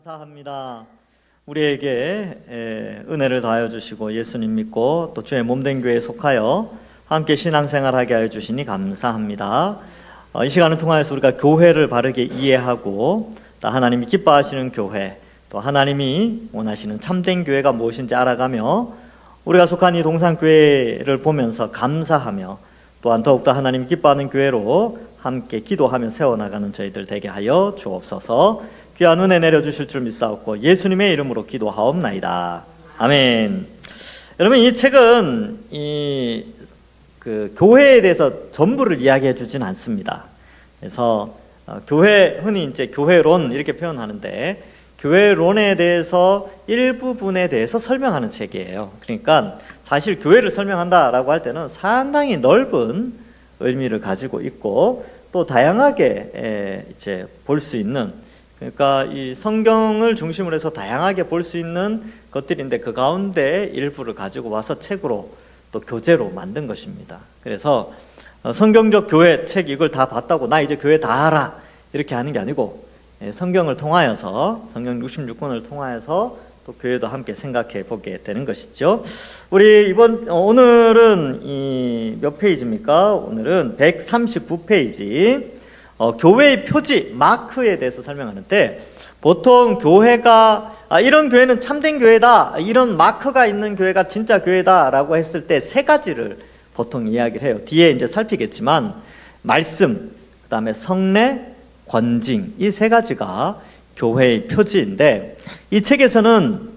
감사합니다. 우리에게 은혜를 다하여 주시고 예수님 믿고 또 주의 몸된 교회에 속하여 함께 신앙생활하게 하여 주시니 감사합니다. 이 시간을 통하여서 우리가 교회를 바르게 이해하고 또 하나님이 기뻐하시는 교회, 또 하나님이 원하시는 참된 교회가 무엇인지 알아가며 우리가 속한 이 동산교회를 보면서 감사하며 또한 더욱더 하나님 기뻐하는 교회로 함께 기도하며 세워나가는 저희들 되게 하여 주옵소서. 귀한 은혜 내려주실 줄 믿사옵고 예수님의 이름으로 기도하옵나이다. 아멘. 여러분, 이 책은 교회에 대해서 전부를 이야기해 주진 않습니다. 그래서 흔히 이제 교회론 이렇게 표현하는데, 교회론에 대해서 일부분에 대해서 설명하는 책이에요. 그러니까 사실 교회를 설명한다라고 할 때는 상당히 넓은 의미를 가지고 있고 또 다양하게 이제 볼 수 있는, 그러니까 이 성경을 중심으로 해서 다양하게 볼 수 있는 것들인데 그 가운데 일부를 가지고 와서 책으로 또 교재로 만든 것입니다. 그래서 성경적 교회 책 이걸 다 봤다고 나 이제 교회 다 알아 이렇게 하는 게 아니고, 성경을 통하여서, 성경 66권을 통하여서 또 교회도 함께 생각해 보게 되는 것이죠. 우리 오늘은 몇 페이지입니까? 오늘은 139페이지. 교회의 표지, 마크에 대해서 설명하는데, 보통 교회가 이런 교회는 참된 교회다, 이런 마크가 있는 교회가 진짜 교회다 라고 했을 때 세 가지를 보통 이야기를 해요. 뒤에 이제 살피겠지만 말씀, 그 다음에 성례, 권징, 이 세 가지가 교회의 표지인데, 이 책에서는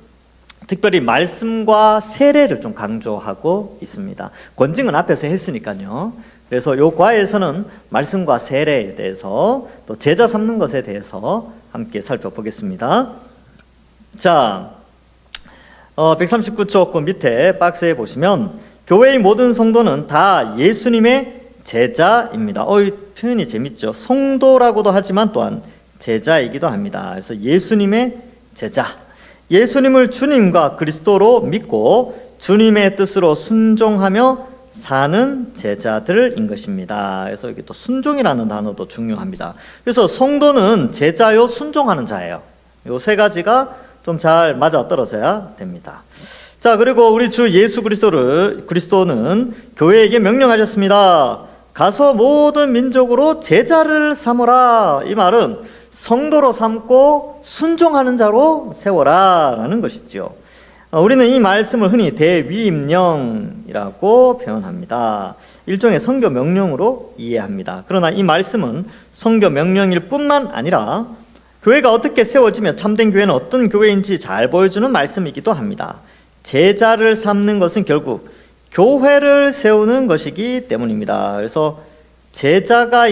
특별히 말씀과 세례를 좀 강조하고 있습니다. 권징은 앞에서 했으니까요. 그래서 이 과에서는 말씀과 세례에 대해서 또 제자 삼는 것에 대해서 함께 살펴보겠습니다. 자, 139쪽 그 밑에 박스에 보시면 교회의 모든 성도는 다 예수님의 제자입니다. 이 표현이 재밌죠. 성도라고도 하지만 또한 제자이기도 합니다. 그래서 예수님의 제자, 예수님을 주님과 그리스도로 믿고 주님의 뜻으로 순종하며 사는 제자들인 것입니다. 그래서 여기 또 순종이라는 단어도 중요합니다. 그래서 성도는 제자요 순종하는 자예요. 이 세 가지가 좀 잘 맞아 떨어져야 됩니다. 자, 그리고 우리 주 예수 그리스도는 교회에게 명령하셨습니다. 가서 모든 민족으로 제자를 삼으라. 이 말은 성도로 삼고 순종하는 자로 세워라 라는 것이죠. 우리는 이 말씀을 흔히 대위임령이라고 표현합니다. 일종의 선교 명령으로 이해합니다. 그러나 이 말씀은 선교 명령일 뿐만 아니라 교회가 어떻게 세워지며 참된 교회는 어떤 교회인지 잘 보여주는 말씀이기도 합니다. 제자를 삼는 것은 결국 교회를 세우는 것이기 때문입니다. 그래서 제자가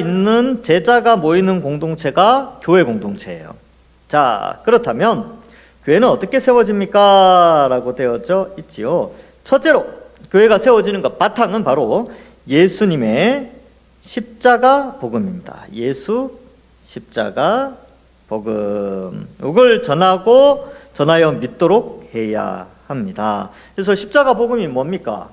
모이는 공동체가 교회 공동체예요. 자, 그렇다면 교회는 어떻게 세워집니까? 라고 되어져 있지요. 첫째로 교회가 세워지는 것, 바탕은 바로 예수님의 십자가 복음입니다. 예수 십자가 복음, 이걸 전하여 믿도록 해야 합니다. 그래서 십자가 복음이 뭡니까?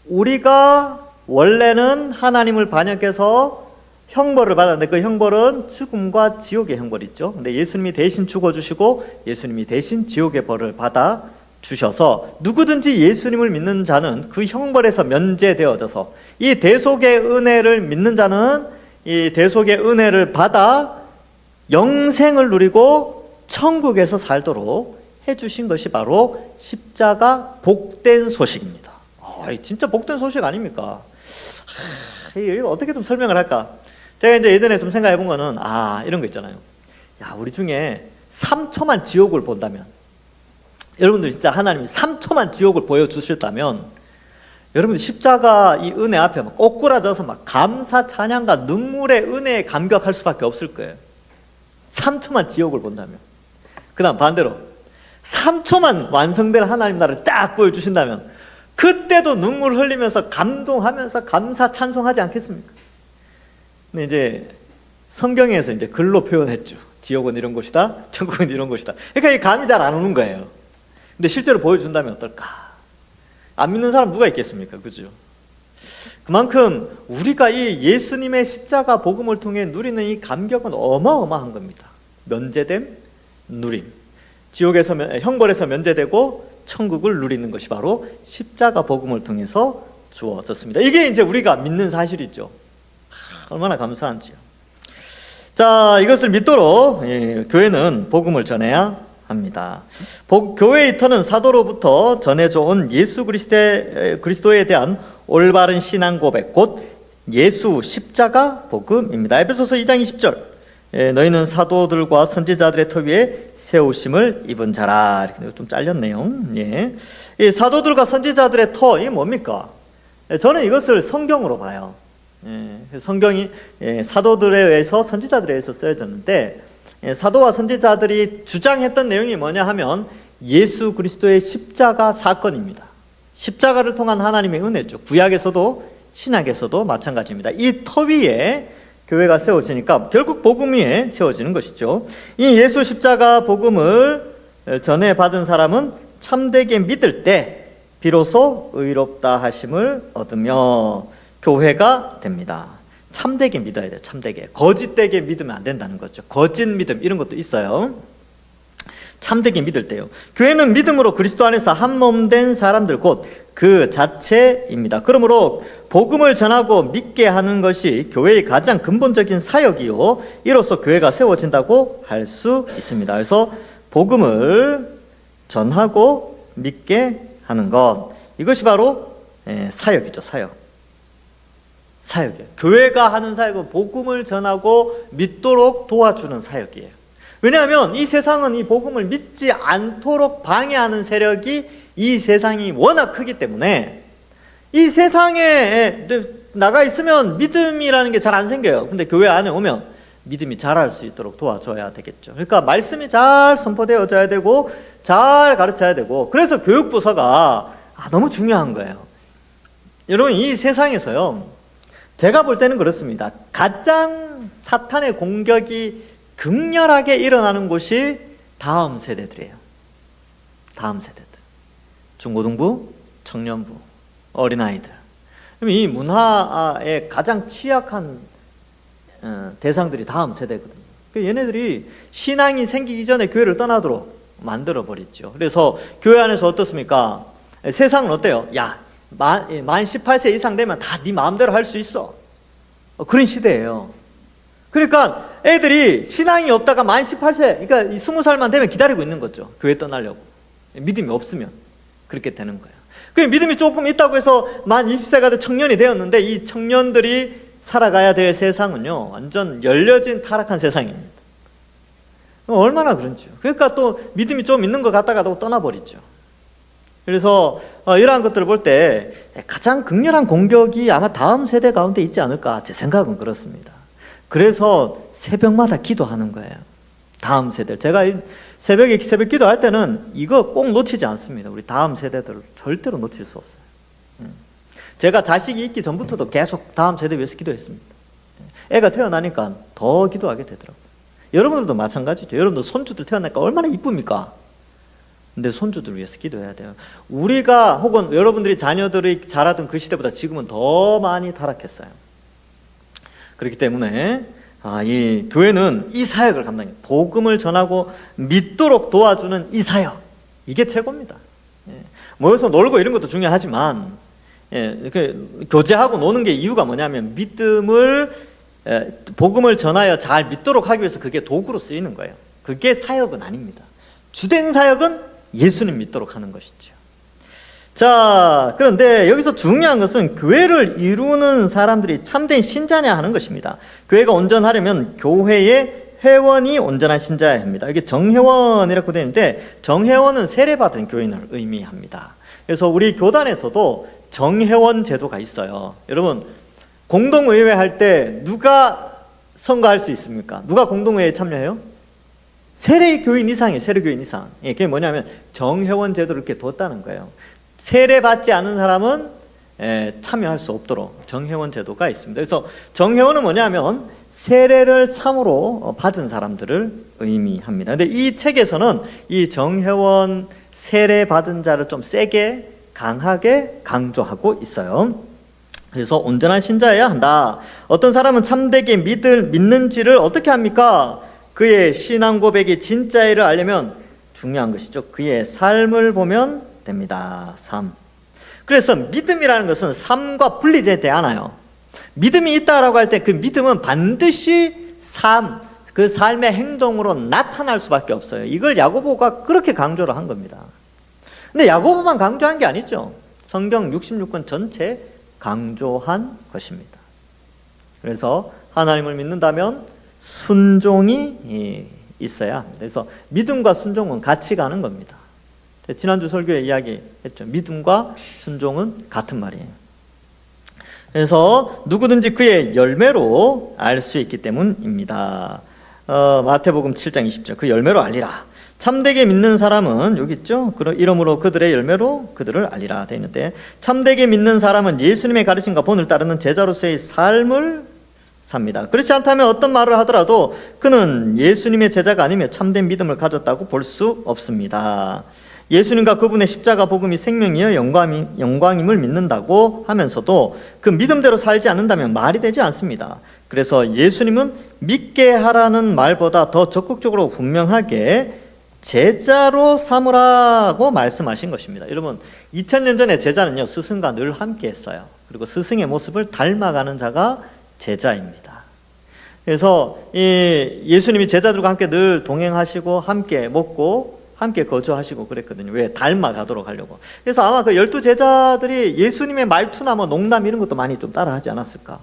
우리가 원래는 하나님을 반역해서 형벌을 받았는데 그 형벌은 죽음과 지옥의 형벌이죠. 근데 예수님이 대신 죽어주시고 예수님이 대신 지옥의 벌을 받아 주셔서 누구든지 예수님을 믿는 자는 그 형벌에서 면제되어져서 이 대속의 은혜를 믿는 자는 이 대속의 은혜를 받아 영생을 누리고 천국에서 살도록 해주신 것이 바로 십자가 복된 소식입니다. 진짜 복된 소식 아닙니까? 이거 어떻게 좀 설명을 할까? 제가 이제 예전에 좀 생각해 본 거는, 이런 거 있잖아요. 우리 중에 3초만 지옥을 본다면, 여러분들 진짜 하나님이 3초만 지옥을 보여주셨다면, 여러분들 십자가 이 은혜 앞에 막 꼬꾸라져서 막 감사, 찬양과 눈물의 은혜에 감격할 수밖에 없을 거예요. 3초만 지옥을 본다면. 그 다음 반대로, 3초만 완성될 하나님 나라를 딱 보여주신다면, 그때도 눈물 흘리면서 감동하면서 감사 찬송하지 않겠습니까? 근데 이제 성경에서 이제 글로 표현했죠. 지옥은 이런 곳이다, 천국은 이런 곳이다. 그러니까 이 감이 잘 안 오는 거예요. 근데 실제로 보여준다면 어떨까? 안 믿는 사람 누가 있겠습니까? 그죠? 그만큼 우리가 이 예수님의 십자가 복음을 통해 누리는 이 감격은 어마어마한 겁니다. 면제됨, 누림. 지옥에서 형벌에서 면제되고 천국을 누리는 것이 바로 십자가 복음을 통해서 주어졌습니다. 이게 이제 우리가 믿는 사실이죠. 얼마나 감사한지요. 자, 이것을 믿도록 교회는 복음을 전해야 합니다. 교회의 터는 사도로부터 전해져 온 예수 그리스도에 대한 올바른 신앙 고백, 곧 예수 십자가 복음입니다. 에베소서 2장 20절. 너희는 사도들과 선지자들의 터 위에 세우심을 입은 자라. 이렇게 좀 잘렸네요. 이 사도들과 선지자들의 터, 이게 뭡니까? 저는 이것을 성경으로 봐요. 성경이 사도들에 의해서 선지자들에 의해서 쓰여졌는데, 사도와 선지자들이 주장했던 내용이 뭐냐 하면 예수 그리스도의 십자가 사건입니다. 십자가를 통한 하나님의 은혜죠. 구약에서도 신약에서도 마찬가지입니다. 이 터 위에 교회가 세워지니까 결국 복음 위에 세워지는 것이죠. 이 예수 십자가 복음을 전해 받은 사람은 참되게 믿을 때 비로소 의롭다 하심을 얻으며 교회가 됩니다. 참되게 믿어야 돼요. 참되게. 거짓되게 믿으면 안 된다는 거죠. 거짓 믿음 이런 것도 있어요. 참되게 믿을 때요. 교회는 믿음으로 그리스도 안에서 한 몸 된 사람들 곧 그 자체입니다. 그러므로 복음을 전하고 믿게 하는 것이 교회의 가장 근본적인 사역이요, 이로써 교회가 세워진다고 할 수 있습니다. 그래서 복음을 전하고 믿게 하는 것, 이것이 바로 사역이죠. 사역이에요. 교회가 하는 사역은 복음을 전하고 믿도록 도와주는 사역이에요. 왜냐하면 이 세상은 이 복음을 믿지 않도록 방해하는 세력이 이 세상이 워낙 크기 때문에 이 세상에 나가 있으면 믿음이라는 게 잘 안 생겨요. 근데 교회 안에 오면 믿음이 자랄 수 있도록 도와줘야 되겠죠. 그러니까 말씀이 잘 선포되어져야 되고 잘 가르쳐야 되고, 그래서 교육부서가 너무 중요한 거예요. 여러분, 이 세상에서요, 제가 볼 때는 그렇습니다. 가장 사탄의 공격이 극렬하게 일어나는 곳이 다음 세대들이에요. 다음 세대들. 중고등부, 청년부, 어린아이들. 이 문화에 가장 취약한 대상들이 다음 세대거든요. 얘네들이 신앙이 생기기 전에 교회를 떠나도록 만들어버리죠. 그래서 교회 안에서 어떻습니까? 세상은 어때요? 야, 만 18세 이상 되면 다 네 마음대로 할 수 있어. 그런 시대예요. 그러니까 애들이 신앙이 없다가 만 18세, 그러니까 20살만 되면 기다리고 있는 거죠. 교회 떠나려고. 믿음이 없으면 그렇게 되는 거예요. 그 믿음이 조금 있다고 해서 만 20세가 돼 청년이 되었는데, 이 청년들이 살아가야 될 세상은요, 완전 열려진 타락한 세상입니다. 얼마나 그런지요. 그러니까 또 믿음이 좀 있는 것 같다가도 떠나버리죠. 그래서 이러한 것들을 볼 때 가장 극렬한 공격이 아마 다음 세대 가운데 있지 않을까, 제 생각은 그렇습니다. 그래서 새벽마다 기도하는 거예요. 다음 세대. 제가 새벽에 새벽 기도할 때는 이거 꼭 놓치지 않습니다. 우리 다음 세대들을 절대로 놓칠 수 없어요. 제가 자식이 있기 전부터도 계속 다음 세대 위해서 기도했습니다. 애가 태어나니까 더 기도하게 되더라고요. 여러분들도 마찬가지죠. 여러분들 손주들 태어나니까 얼마나 이쁩니까? 근데 손주들 위해서 기도해야 돼요. 우리가 혹은 여러분들이 자녀들이 자라던 그 시대보다 지금은 더 많이 타락했어요. 그렇기 때문에 이 교회는 이 사역을 감당해요. 복음을 전하고 믿도록 도와주는 이 사역, 이게 최고입니다. 모여서 놀고 이런 것도 중요하지만 이렇게 교제하고 노는 게 이유가 뭐냐면 복음을 전하여 잘 믿도록 하기 위해서 그게 도구로 쓰이는 거예요. 그게 사역은 아닙니다. 주된 사역은 예수님 믿도록 하는 것이죠. 자, 그런데 여기서 중요한 것은 교회를 이루는 사람들이 참된 신자냐 하는 것입니다. 교회가 온전하려면 교회의 회원이 온전한 신자여야 합니다. 이게 정회원이라고 되어 있는데, 정회원은 세례받은 교인을 의미합니다. 그래서 우리 교단에서도 정회원 제도가 있어요. 여러분, 공동의회 할 때 누가 선거할 수 있습니까? 누가 공동의회에 참여해요? 세례교인 이상이에요. 세례교인 이상. 그게 뭐냐면 정회원 제도를 이렇게 뒀다는 거예요. 세례받지 않은 사람은 참여할 수 없도록 정회원 제도가 있습니다. 그래서 정회원은 뭐냐면 세례를 참으로 받은 사람들을 의미합니다. 근데 이 책에서는 이 정회원 세례받은 자를 좀 세게 강하게 강조하고 있어요. 그래서 온전한 신자여야 한다. 어떤 사람은 참되게 믿는지를 어떻게 합니까? 그의 신앙 고백이 진짜이를 알려면 중요한 것이죠. 그의 삶을 보면 됩니다. 삶. 그래서 믿음이라는 것은 삶과 분리되지 않아요. 믿음이 있다라고 할 때 그 믿음은 반드시 그 삶의 행동으로 나타날 수밖에 없어요. 이걸 야고보가 그렇게 강조를 한 겁니다. 근데 야고보만 강조한 게 아니죠. 성경 66권 전체 강조한 것입니다. 그래서 하나님을 믿는다면 순종이 있어야 합니다. 그래서 믿음과 순종은 같이 가는 겁니다. 지난주 설교에 이야기했죠. 믿음과 순종은 같은 말이에요. 그래서 누구든지 그의 열매로 알 수 있기 때문입니다. 마태복음 7장 20절 그 열매로 알리라. 참되게 믿는 사람은 여기 있죠. 이러므로 그들의 열매로 그들을 알리라 되어 있는데, 참되게 믿는 사람은 예수님의 가르침과 본을 따르는 제자로서의 삶을 삽니다. 그렇지 않다면 어떤 말을 하더라도 그는 예수님의 제자가 아니며 참된 믿음을 가졌다고 볼 수 없습니다. 예수님과 그분의 십자가 복음이 생명이여 영광임을 믿는다고 하면서도 그 믿음대로 살지 않는다면 말이 되지 않습니다. 그래서 예수님은 믿게 하라는 말보다 더 적극적으로 분명하게 제자로 삼으라고 말씀하신 것입니다. 여러분, 2000년 전에 제자는요, 스승과 늘 함께 했어요. 그리고 스승의 모습을 닮아가는 자가 제자입니다. 그래서 예수님이 제자들과 함께 늘 동행하시고 함께 먹고 함께 거주하시고 그랬거든요. 왜? 닮아가도록 하려고. 그래서 아마 그 12제자들이 예수님의 말투나 뭐 농담 이런 것도 많이 좀 따라하지 않았을까.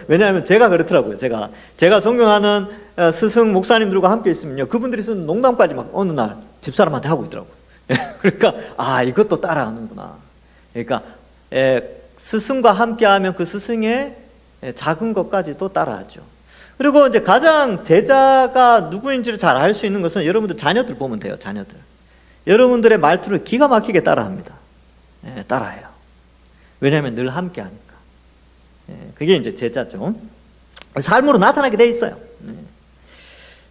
왜냐하면 제가 그렇더라고요. 제가 존경하는 스승 목사님들과 함께 있으면요, 그분들이 쓰는 농담까지 막 어느 날 집사람한테 하고 있더라고요. 그러니까 이것도 따라하는구나. 그러니까 스승과 함께하면 그 스승의 작은 것까지도 따라하죠. 그리고 이제 가장 제자가 누구인지를 잘 알 수 있는 것은 여러분들 자녀들 보면 돼요. 자녀들. 여러분들의 말투를 기가 막히게 따라합니다. 따라해요. 왜냐하면 늘 함께 하니까. 그게 이제 제자죠. 삶으로 나타나게 돼 있어요.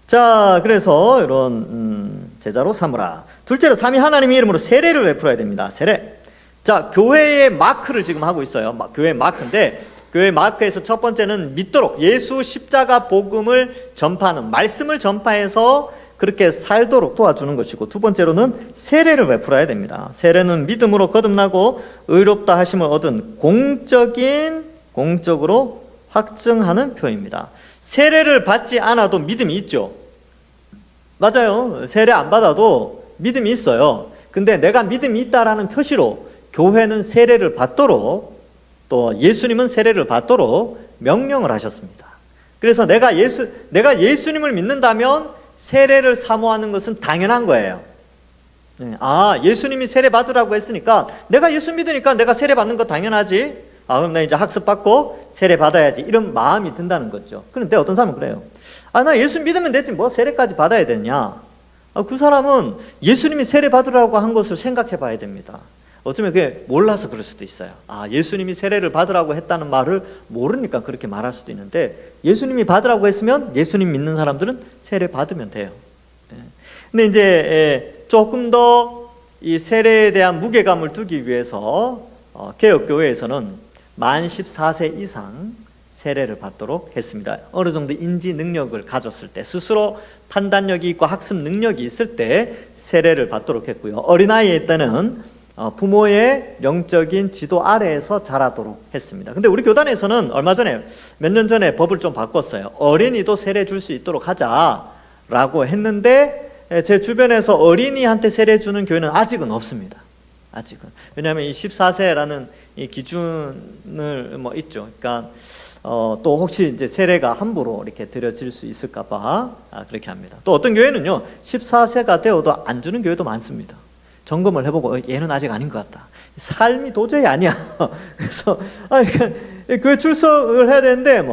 자, 그래서 이런 제자로 삼으라. 둘째로 삼위 하나님의 이름으로 세례를 베풀어야 됩니다. 세례. 자, 교회의 마크를 지금 하고 있어요. 교회의 마크인데, 교회 마크에서 첫 번째는 믿도록 예수 십자가 복음을 전파하는, 말씀을 전파해서 그렇게 살도록 도와주는 것이고, 두 번째로는 세례를 베풀어야 됩니다. 세례는 믿음으로 거듭나고 의롭다 하심을 얻은 공적으로 확증하는 표입니다. 세례를 받지 않아도 믿음이 있죠. 맞아요. 세례 안 받아도 믿음이 있어요. 근데 내가 믿음이 있다라는 표시로 교회는 세례를 받도록, 또 예수님은 세례를 받도록 명령을 하셨습니다. 그래서 내가 예수님을 믿는다면 세례를 사모하는 것은 당연한 거예요. 예수님이 세례 받으라고 했으니까 내가 예수 믿으니까 내가 세례 받는 거 당연하지. 그럼 나 이제 학습 받고 세례 받아야지. 이런 마음이 든다는 거죠. 그런데 어떤 사람은 그래요. 나 예수 믿으면 되지 뭐 세례까지 받아야 되냐. 그 사람은 예수님이 세례 받으라고 한 것을 생각해 봐야 됩니다. 어쩌면 그게 몰라서 그럴 수도 있어요. 예수님이 세례를 받으라고 했다는 말을 모르니까 그렇게 말할 수도 있는데, 예수님이 받으라고 했으면 예수님 믿는 사람들은 세례 받으면 돼요. 근데 이제 조금 더 이 세례에 대한 무게감을 두기 위해서 개혁교회에서는 만 14세 이상 세례를 받도록 했습니다. 어느 정도 인지 능력을 가졌을 때, 스스로 판단력이 있고 학습 능력이 있을 때 세례를 받도록 했고요. 어린아이일 때는 부모의 영적인 지도 아래에서 자라도록 했습니다. 근데 우리 교단에서는 얼마 전에, 몇 년 전에 법을 좀 바꿨어요. 어린이도 세례 줄 수 있도록 하자라고 했는데, 제 주변에서 어린이한테 세례 주는 교회는 아직은 없습니다. 아직은. 왜냐하면 이 14세라는 이 기준을 있죠. 그러니까 또 혹시 이제 세례가 함부로 이렇게 드려질 수 있을까봐 그렇게 합니다. 또 어떤 교회는요, 14세가 되어도 안 주는 교회도 많습니다. 점검을 해보고 얘는 아직 아닌 것 같다. 삶이 도저히 아니야. 그래서 교회 출석을 해야 되는데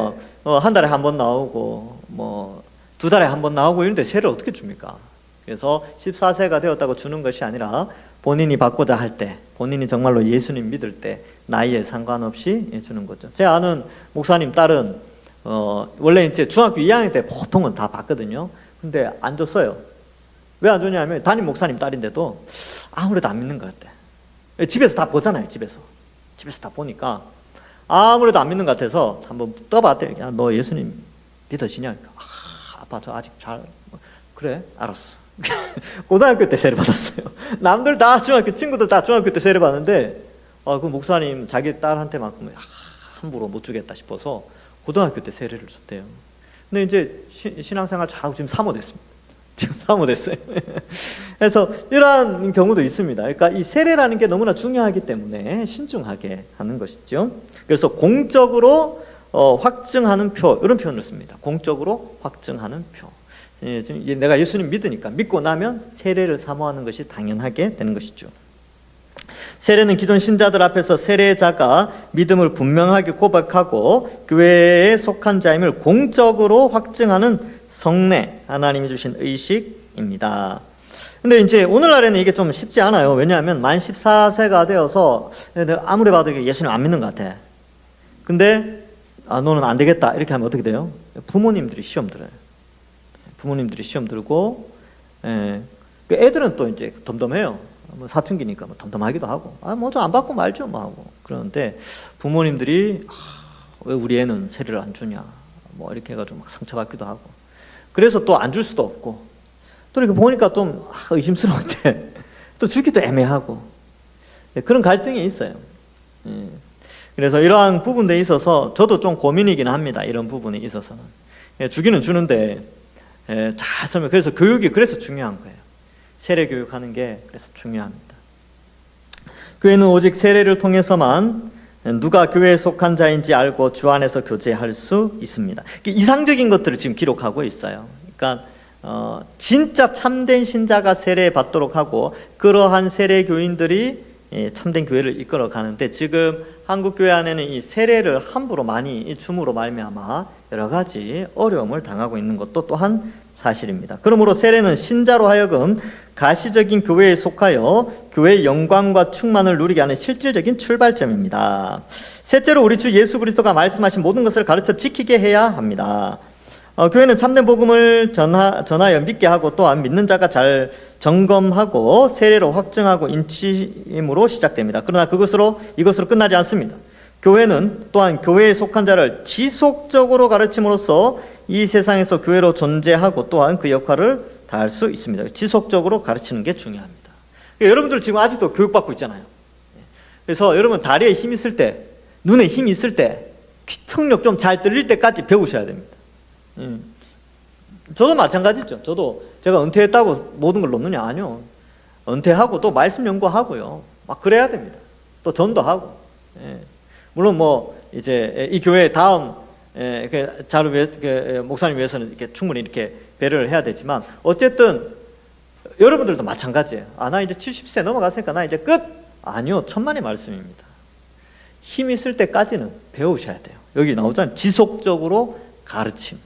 한 달에 한 번 나오고 두 달에 한 번 나오고 이런데 세례를 어떻게 줍니까? 그래서 14세가 되었다고 주는 것이 아니라 본인이 받고자 할 때, 본인이 정말로 예수님 믿을 때 나이에 상관없이 주는 거죠. 제 아는 목사님 딸은 원래 이제 중학교 2학년 때 보통은 다 받거든요. 근데 안 줬어요. 왜 안 주냐면 담임 목사님 딸인데도 아무래도 안 믿는 것 같아. 집에서 다 보잖아요. 집에서 다 보니까 아무래도 안 믿는 것 같아서 한번 떠봤대요. 야, 너 예수님 믿어지냐? 아빠 저 아직 잘 그래 알았어. 고등학교 때 세례 받았어요. 남들 다 중학교 친구들 다 중학교 때 세례 받는데 그 목사님 자기 딸한테만큼 함부로 못 주겠다 싶어서 고등학교 때 세례를 줬대요. 근데 이제 신앙생활 잘하고 지금 사모 됐습니다. 지금 사모 됐어요. 그래서 이러한 경우도 있습니다. 그러니까 이 세례라는 게 너무나 중요하기 때문에 신중하게 하는 것이죠. 그래서 공적으로 확증하는 표, 이런 표현을 씁니다. 공적으로 확증하는 표. 지금 내가 예수님 믿으니까 믿고 나면 세례를 사모하는 것이 당연하게 되는 것이죠. 세례는 기존 신자들 앞에서 세례자가 믿음을 분명하게 고백하고 교회에 속한 자임을 공적으로 확증하는 성례, 하나님이 주신 의식입니다. 근데 이제 오늘날에는 이게 좀 쉽지 않아요. 왜냐하면 만 14세가 되어서 내가 아무리 봐도 예수님 안 믿는 것 같아. 근데 너는 안 되겠다 이렇게 하면 어떻게 돼요? 부모님들이 시험 들어요. 부모님들이 시험 들고, 애들은 또 이제 덤덤해요. 뭐 사춘기니까 뭐 덤덤하기도 하고, 뭐 좀 안 받고 말죠, 뭐 하고. 그러는데 부모님들이 왜 우리 애는 세례를 안 주냐, 뭐 이렇게 해가지고 막 상처받기도 하고. 그래서 또 안 줄 수도 없고, 또 이렇게 보니까 좀 의심스러운데 또 주기도 애매하고, 그런 갈등이 있어요. 그래서 이러한 부분에 있어서 저도 좀 고민이긴 합니다. 이런 부분에 있어서는 주기는 주는데 잘 설명. 그래서 교육이 그래서 중요한 거예요. 세례 교육하는 게 그래서 중요합니다. 교회는 오직 세례를 통해서만 누가 교회에 속한 자인지 알고 주 안에서 교제할 수 있습니다. 이상적인 것들을 지금 기록하고 있어요. 그러니까 진짜 참된 신자가 세례 받도록 하고 그러한 세례 교인들이 참된 교회를 이끌어 가는데, 지금 한국 교회 안에는 이 세례를 함부로 많이 줌으로 말미암아 여러 가지 어려움을 당하고 있는 것도 또한 사실입니다. 그러므로 세례는 신자로 하여금 가시적인 교회에 속하여 교회의 영광과 충만을 누리게 하는 실질적인 출발점입니다. 셋째로 우리 주 예수 그리스도가 말씀하신 모든 것을 가르쳐 지키게 해야 합니다. 교회는 참된 복음을 전하여 믿게 하고 또한 믿는 자가 잘 점검하고 세례로 확증하고 인침으로 시작됩니다. 그러나 이것으로 끝나지 않습니다. 교회는 또한 교회에 속한 자를 지속적으로 가르침으로써 이 세상에서 교회로 존재하고 또한 그 역할을 다할 수 있습니다. 지속적으로 가르치는 게 중요합니다. 여러분들 지금 아직도 교육받고 있잖아요. 그래서 여러분 다리에 힘 있을 때, 눈에 힘 있을 때, 귀청력 좀 잘 들릴 때까지 배우셔야 됩니다. 저도 마찬가지죠. 저도 제가 은퇴했다고 모든 걸 놓느냐? 아니요. 은퇴하고 또 말씀 연구하고요. 막 그래야 됩니다. 또 전도하고. 물론 뭐 이제 이 교회 다음 자를 위해 목사님 위해서는 이렇게 충분히 이렇게 배려를 해야 되지만, 어쨌든 여러분들도 마찬가지예요. 나 이제 70세 넘어갔으니까 나 이제 끝. 아니요, 천만의 말씀입니다. 힘 있을 때까지는 배우셔야 돼요. 여기 나오잖아요. 지속적으로 가르침.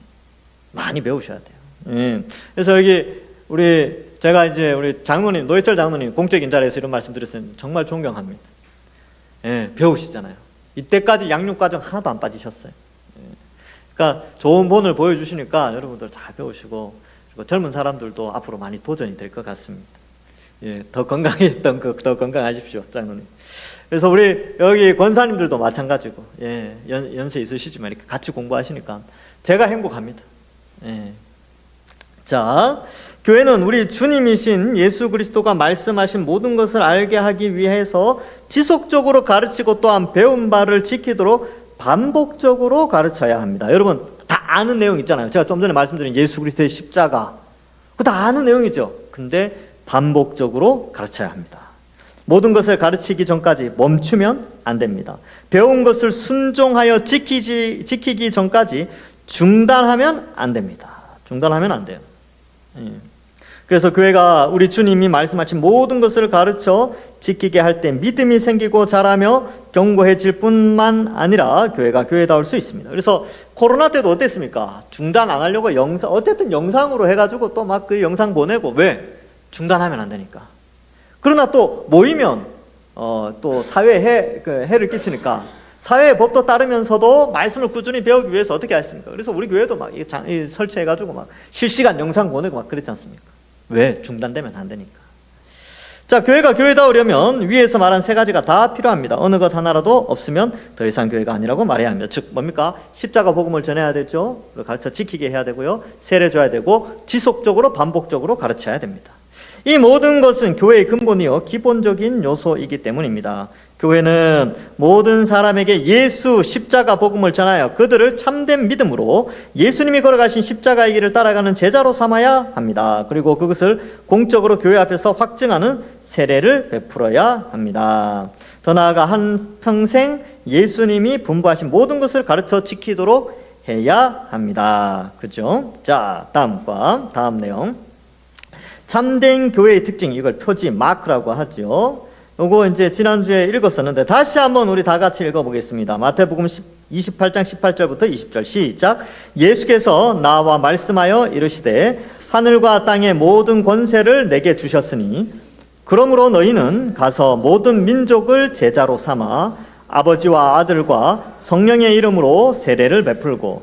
많이 배우셔야 돼요. 그래서 여기 제가 이제 우리 장로님, 노예철 장로님 공적인 자리에서 이런 말씀 드렸어요. 정말 존경합니다. 배우시잖아요. 이때까지 양육과정 하나도 안 빠지셨어요. 그러니까 좋은 본을 보여주시니까 여러분들 잘 배우시고, 그리고 젊은 사람들도 앞으로 많이 도전이 될 것 같습니다. 더 건강하십시오, 장로님. 그래서 우리 여기 권사님들도 마찬가지고, 연세 있으시지만 이렇게 같이 공부하시니까 제가 행복합니다. 자, 교회는 우리 주님이신 예수 그리스도가 말씀하신 모든 것을 알게 하기 위해서 지속적으로 가르치고 또한 배운 바를 지키도록 반복적으로 가르쳐야 합니다. 여러분 다 아는 내용 있잖아요. 제가 좀 전에 말씀드린 예수 그리스도의 십자가, 그거 다 아는 내용이죠. 근데 반복적으로 가르쳐야 합니다. 모든 것을 가르치기 전까지 멈추면 안 됩니다. 배운 것을 순종하여 지키기 전까지 중단하면 안 됩니다. 중단하면 안 돼요. 그래서 교회가 우리 주님이 말씀하신 모든 것을 가르쳐 지키게 할 때 믿음이 생기고 자라며 견고해질 뿐만 아니라 교회가 교회다울 수 있습니다. 그래서 코로나 때도 어땠습니까? 중단 안 하려고 어쨌든 영상으로 해가지고 또 막 그 영상 보내고, 왜? 중단하면 안 되니까. 그러나 또 모이면 또 사회에 해를 끼치니까 사회의 법도 따르면서도 말씀을 꾸준히 배우기 위해서 어떻게 했습니까? 그래서 우리 교회도 막 설치해가지고 막 실시간 영상 보내고 막 그랬지 않습니까? 왜? 중단되면 안 되니까. 자, 교회가 교회다우려면 위에서 말한 세 가지가 다 필요합니다. 어느 것 하나라도 없으면 더 이상 교회가 아니라고 말해야 합니다. 즉 뭡니까? 십자가 복음을 전해야 되죠. 가르쳐 지키게 해야 되고요. 세례 줘야 되고 지속적으로 반복적으로 가르쳐야 됩니다. 이 모든 것은 교회의 근본이요 기본적인 요소이기 때문입니다. 교회는 모든 사람에게 예수 십자가 복음을 전하여 그들을 참된 믿음으로 예수님이 걸어가신 십자가의 길을 따라가는 제자로 삼아야 합니다. 그리고 그것을 공적으로 교회 앞에서 확증하는 세례를 베풀어야 합니다. 더 나아가 한평생 예수님이 분부하신 모든 것을 가르쳐 지키도록 해야 합니다. 그죠? 자, 다음 내용. 참된 교회의 특징, 이걸 표지 마크라고 하죠. 요거 이제 지난주에 읽었었는데 다시 한번 우리 다 같이 읽어보겠습니다. 마태복음 28장 18절부터 20절 시작. 예수께서 나와 말씀하여 이르시되 하늘과 땅의 모든 권세를 내게 주셨으니 그러므로 너희는 가서 모든 민족을 제자로 삼아 아버지와 아들과 성령의 이름으로 세례를 베풀고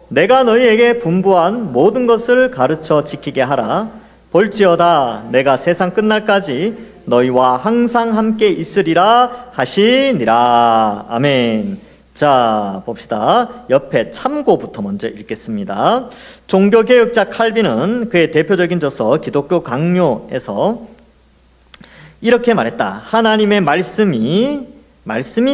내가 너희에게 분부한 모든 것을 가르쳐 지키게 하라. 볼지어다 내가 세상 끝날까지 너희와 항상 함께 있으리라 하시니라. 아멘. 자, 봅시다. 옆에 참고부터 먼저 읽겠습니다. 종교개혁자 칼빈은 그의 대표적인 저서 기독교 강요에서 이렇게 말했다. 하나님의 말씀이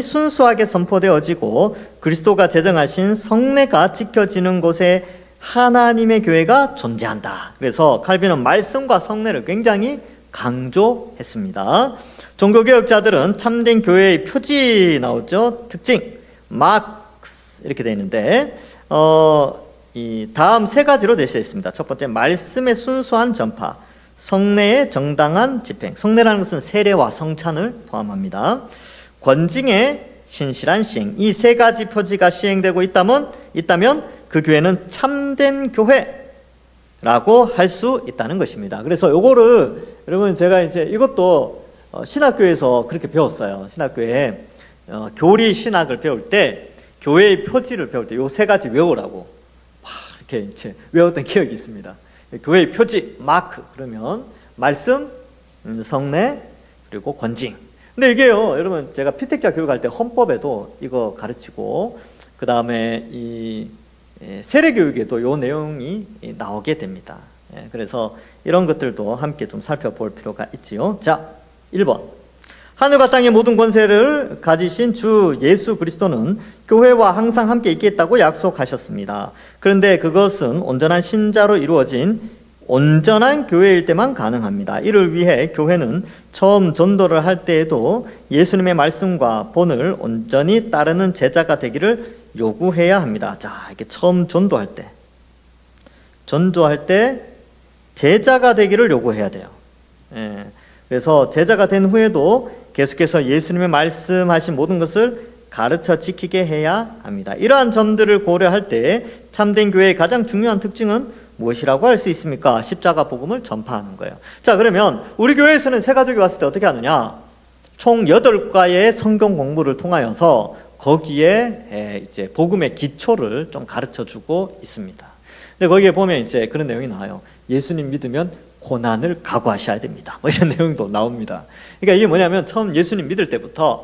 순수하게 선포되어지고 그리스도가 제정하신 성례가 지켜지는 곳에 하나님의 교회가 존재한다. 그래서 칼빈은 말씀과 성례를 굉장히 강조했습니다. 종교개혁자들은 참된 교회의 표지 나오죠. 특징, 마크스 이렇게 되어 있는데 이 다음 세 가지로 제시했습니다. 첫 번째, 말씀의 순수한 전파, 성례의 정당한 집행. 성례라는 것은 세례와 성찬을 포함합니다. 권징의 신실한 시행. 이 세 가지 표지가 시행되고 있다면 그 교회는 참된 교회라고 할 수 있다는 것입니다. 그래서 요거를 여러분 제가 이제 이것도 신학교에서 그렇게 배웠어요. 신학교에 교리 신학을 배울 때 교회의 표지를 배울 때 요 세 가지 외우라고 막 이렇게 이제 외웠던 기억이 있습니다. 교회의 표지 마크 그러면 말씀, 성례 그리고 권징. 근데 이게요, 여러분 제가 피택자 교육할 때 헌법에도 이거 가르치고 그 다음에 이 세례교육에도 이 내용이 나오게 됩니다. 그래서 이런 것들도 함께 좀 살펴볼 필요가 있지요. 자, 1번. 하늘과 땅의 모든 권세를 가지신 주 예수 그리스도는 교회와 항상 함께 있겠다고 약속하셨습니다. 그런데 그것은 온전한 신자로 이루어진 온전한 교회일 때만 가능합니다. 이를 위해 교회는 처음 전도를 할 때에도 예수님의 말씀과 본을 온전히 따르는 제자가 되기를 요구해야 합니다. 자, 이게 처음 전도할 때 제자가 되기를 요구해야 돼요. 그래서 제자가 된 후에도 계속해서 예수님의 말씀하신 모든 것을 가르쳐 지키게 해야 합니다. 이러한 점들을 고려할 때 참된 교회의 가장 중요한 특징은 무엇이라고 할 수 있습니까? 십자가 복음을 전파하는 거예요. 자, 그러면 우리 교회에서는 새가족이 왔을 때 어떻게 하느냐? 총 8과의 성경 공부를 통하여서 거기에 이제 복음의 기초를 좀 가르쳐 주고 있습니다. 근데 거기에 보면 이제 그런 내용이 나와요. 예수님 믿으면 고난을 각오하셔야 됩니다. 뭐 이런 내용도 나옵니다. 그러니까 이게 뭐냐면 처음 예수님 믿을 때부터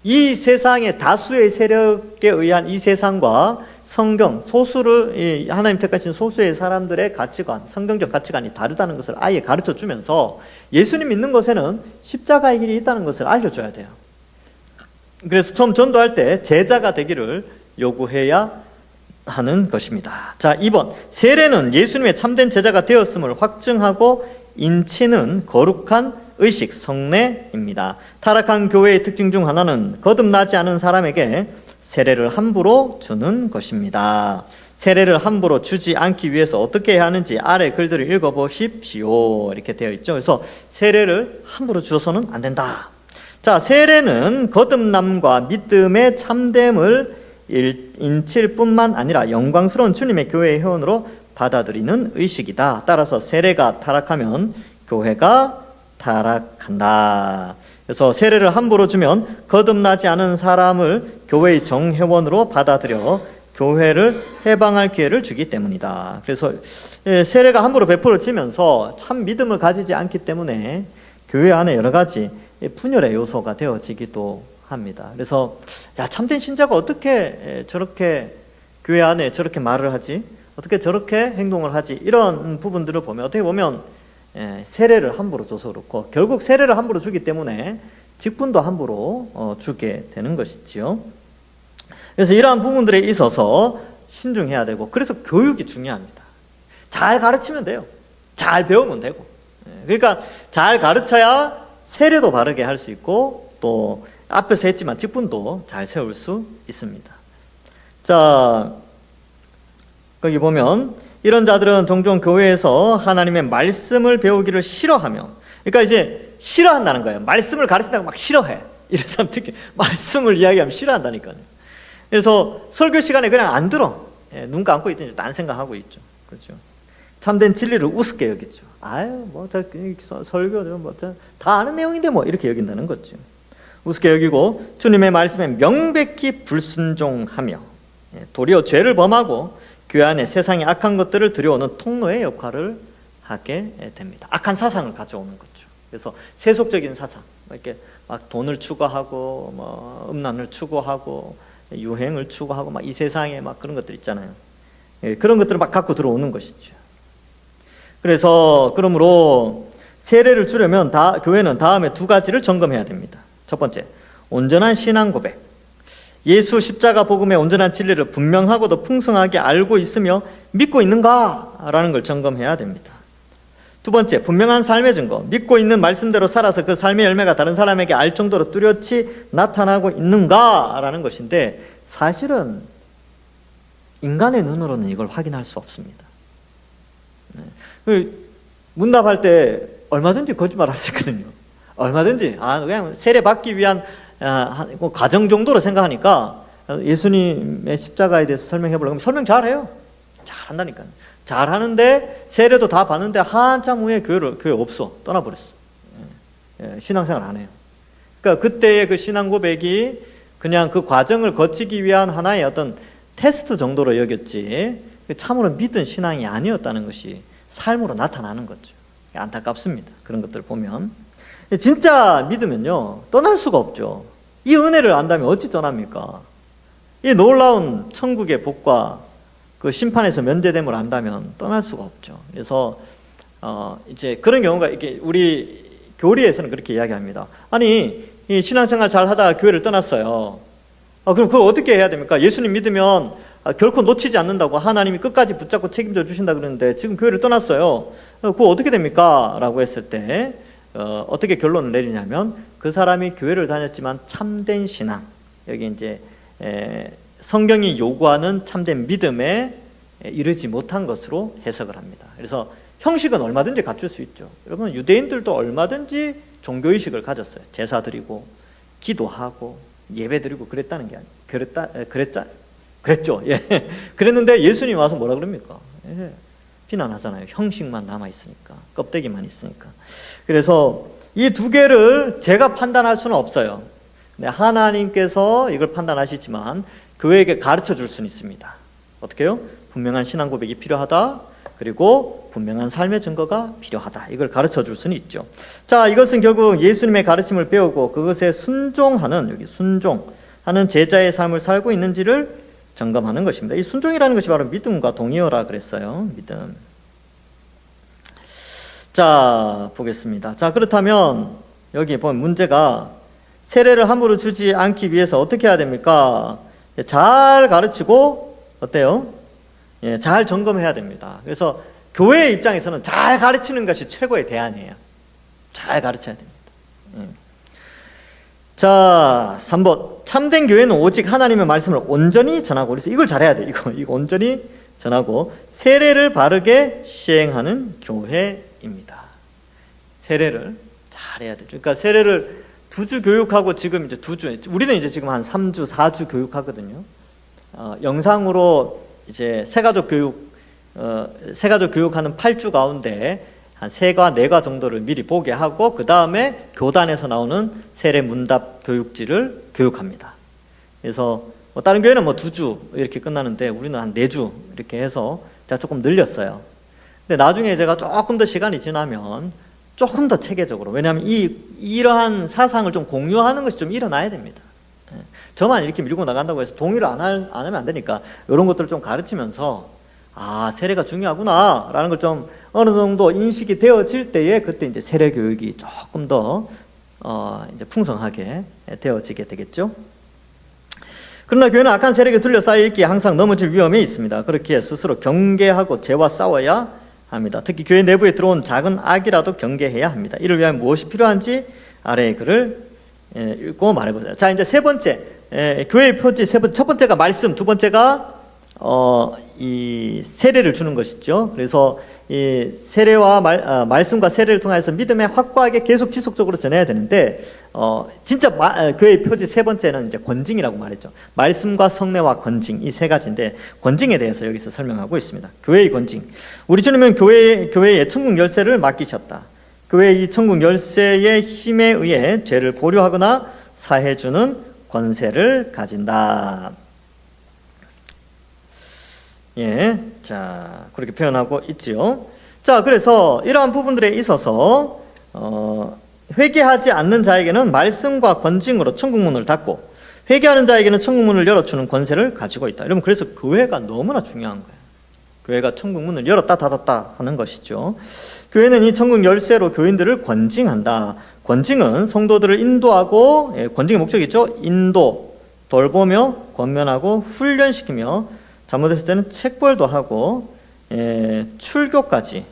이 세상의 다수의 세력에 의한 이 세상과 성경, 소수를 하나님 택하신 소수의 사람들의 가치관, 성경적 가치관이 다르다는 것을 아예 가르쳐 주면서 예수님 믿는 것에는 십자가의 길이 있다는 것을 알려줘야 돼요. 그래서 처음 전도할 때 제자가 되기를 요구해야 하는 것입니다. 자, 2번. 세례는 예수님의 참된 제자가 되었음을 확증하고 인치는 거룩한 의식, 성례입니다. 타락한 교회의 특징 중 하나는 거듭나지 않은 사람에게 세례를 함부로 주는 것입니다. 세례를 함부로 주지 않기 위해서 어떻게 해야 하는지 아래 글들을 읽어보십시오. 이렇게 되어 있죠. 그래서 세례를 함부로 주어서는 안 된다. 자, 세례는 거듭남과 믿음의 참됨을 인칠 뿐만 아니라 영광스러운 주님의 교회의 회원으로 받아들이는 의식이다. 따라서 세례가 타락하면 교회가 타락한다. 그래서 세례를 함부로 주면 거듭나지 않은 사람을 교회의 정회원으로 받아들여 교회를 해방할 기회를 주기 때문이다. 그래서 세례가 함부로 베풀어지면서 참 믿음을 가지지 않기 때문에 교회 안에 여러 가지 분열의 요소가 되어지기도 합니다. 그래서 참된 신자가 어떻게 저렇게 교회 안에 저렇게 말을 하지? 어떻게 저렇게 행동을 하지? 이런 부분들을 보면 어떻게 보면 세례를 함부로 줘서 그렇고, 결국 세례를 함부로 주기 때문에 직분도 함부로 주게 되는 것이지요. 그래서 이러한 부분들에 있어서 신중해야 되고, 그래서 교육이 중요합니다. 잘 가르치면 돼요. 잘 배우면 되고. 그러니까 잘 가르쳐야 세례도 바르게 할 수 있고, 또 앞에서 했지만 직분도 잘 세울 수 있습니다. 자, 거기 보면 이런 자들은 종종 교회에서 하나님의 말씀을 배우기를 싫어하며, 그러니까 이제 싫어한다는 거예요. 말씀을 가르친다고 막 싫어해. 이런 사람 특히 말씀을 이야기하면 싫어한다니까요. 그래서 설교 시간에 그냥 안 들어. 눈 감고 있든지 딴 생각하고 있죠. 그렇죠. 참된 진리를 우습게 여기죠. 아유, 설교 다 아는 내용인데 이렇게 여긴다는 거죠. 우습게 여기고 주님의 말씀에 명백히 불순종하며 도리어 죄를 범하고 교회 안에 세상의 악한 것들을 들여오는 통로의 역할을 하게 됩니다. 악한 사상을 가져오는 거죠. 그래서 세속적인 사상, 이렇게 막 돈을 추구하고, 음란을 추구하고, 유행을 추구하고, 이 세상에 그런 것들 있잖아요. 그런 것들을 막 갖고 들어오는 것이죠. 그래서 그러므로 세례를 주려면 교회는 다음에 두 가지를 점검해야 됩니다. 첫 번째, 온전한 신앙 고백. 예수 십자가 복음의 온전한 진리를 분명하고도 풍성하게 알고 있으며 믿고 있는가라는 걸 점검해야 됩니다. 두 번째, 분명한 삶의 증거. 믿고 있는 말씀대로 살아서 그 삶의 열매가 다른 사람에게 알 정도로 뚜렷이 나타나고 있는가라는 것인데, 사실은 인간의 눈으로는 이걸 확인할 수 없습니다. 문답할 때 얼마든지 거짓말할 수 있거든요. 얼마든지 그냥 세례 받기 위한 과정 정도로 생각하니까 예수님의 십자가에 대해서 설명해 보려고 하면 설명 잘해요. 잘한다니까요. 잘하는데 세례도 다 받는데 한참 후에 교회 없어. 떠나버렸어. 신앙생활 안 해요. 그러니까 그때의 그 신앙 고백이 그냥 그 과정을 거치기 위한 하나의 어떤 테스트 정도로 여겼지, 참으로 믿은 신앙이 아니었다는 것이 삶으로 나타나는 거죠. 안타깝습니다. 그런 것들을 보면. 진짜 믿으면요, 떠날 수가 없죠. 이 은혜를 안다면 어찌 떠납니까? 이 놀라운 천국의 복과 그 심판에서 면제됨을 안다면 떠날 수가 없죠. 그래서 이제 그런 경우가 이렇게 우리 교리에서는 그렇게 이야기합니다. 아니, 이 신앙생활 잘 하다가 교회를 떠났어요. 그럼 그걸 어떻게 해야 됩니까? 예수님 믿으면 결코 놓치지 않는다고 하나님이 끝까지 붙잡고 책임져 주신다 그러는데 지금 교회를 떠났어요. 그거 어떻게 됩니까? 라고 했을 때 어떻게 결론을 내리냐면, 그 사람이 교회를 다녔지만 참된 신앙, 여기 이제 성경이 요구하는 참된 믿음에 이르지 못한 것으로 해석을 합니다. 그래서 형식은 얼마든지 갖출 수 있죠. 여러분, 유대인들도 얼마든지 종교의식을 가졌어요. 제사 드리고 기도하고 예배 드리고 그랬다는 게 아니에요. 그랬죠. 예. 그랬는데 예수님 와서 뭐라 그럽니까? 비난하잖아요. 형식만 남아있으니까, 껍데기만 있으니까. 그래서 이 두 개를 제가 판단할 수는 없어요. 하나님께서 이걸 판단하시지만 교회에게 가르쳐 줄 수는 있습니다. 어떻게 해요? 분명한 신앙 고백이 필요하다, 그리고 분명한 삶의 증거가 필요하다. 이걸 가르쳐 줄 수는 있죠. 자, 이것은 결국 예수님의 가르침을 배우고 그것에 순종하는, 여기 순종하는 제자의 삶을 살고 있는지를 점검하는 것입니다. 이 순종이라는 것이 바로 믿음과 동의어라 그랬어요. 믿음. 자, 보겠습니다. 자, 그렇다면 여기 보면 문제가, 세례를 함부로 주지 않기 위해서 어떻게 해야 됩니까? 잘 가르치고 어때요? 잘 점검해야 됩니다. 그래서 교회의 입장에서는 잘 가르치는 것이 최고의 대안이에요. 잘 가르쳐야 됩니다. 자, 3번. 참된 교회는 오직 하나님의 말씀을 온전히 전하고, 그래서 이걸 잘해야 돼. 이거 온전히 전하고 세례를 바르게 시행하는 교회입니다. 세례를 잘해야 되죠. 그러니까 세례를 2주 교육하고 지금 이제 2주, 우리는 이제 지금 한 3주, 4주 교육하거든요. 영상으로 이제 세가족 교육하는 8주 가운데 한 3과 4과 정도를 미리 보게 하고, 그 다음에 교단에서 나오는 세례 문답 교육지를 교육합니다. 그래서 다른 교회는 2주 이렇게 끝나는데 우리는 한 4주 이렇게 해서 제가 조금 늘렸어요. 근데 나중에 제가 조금 더 시간이 지나면 조금 더 체계적으로, 왜냐하면 이러한 사상을 좀 공유하는 것이 좀 일어나야 됩니다. 저만 이렇게 밀고 나간다고 해서 동의를 안 하면 안 되니까 이런 것들을 좀 가르치면서 세례가 중요하구나 라는 걸 좀 어느 정도 인식이 되어질 때에 그때 이제 세례 교육이 조금 더 이제 풍성하게 되어지게 되겠죠. 그러나 교회는 악한 세력에 둘러싸여 있기에 항상 넘어질 위험이 있습니다. 그렇기에 스스로 경계하고 죄와 싸워야 합니다. 특히 교회 내부에 들어온 작은 악이라도 경계해야 합니다. 이를 위하여 무엇이 필요한지 아래의 글을 읽고 말해보세요. 자, 이제 세 번째, 교회의 표지 첫 번째가 말씀, 두 번째가 이 세례를 주는 것이죠. 그래서 이 세례와 말씀과 세례를 통해서 믿음에 확고하게 계속 지속적으로 전해야 되는데, 진짜 교회의 표지 세 번째는 이제 권징이라고 말했죠. 말씀과 성례와 권징, 이 세 가지인데 권징에 대해서 여기서 설명하고 있습니다. 교회의 권징. 우리 주님은 교회에 천국 열쇠를 맡기셨다. 교회의 이 천국 열쇠의 힘에 의해 죄를 보류하거나 사해주는 권세를 가진다. 자, 그렇게 표현하고 있지요. 자, 그래서 이러한 부분들에 있어서 회개하지 않는 자에게는 말씀과 권징으로 천국문을 닫고, 회개하는 자에게는 천국문을 열어주는 권세를 가지고 있다. 여러분, 그래서 교회가 너무나 중요한 거예요. 교회가 천국문을 열었다 닫았다 하는 것이죠. 교회는 이 천국 열쇠로 교인들을 권징한다. 권징은 성도들을 인도하고, 권징의 목적이죠. 인도, 돌보며 권면하고 훈련시키며, 잘못했을 때는 책벌도 하고, 출교까지,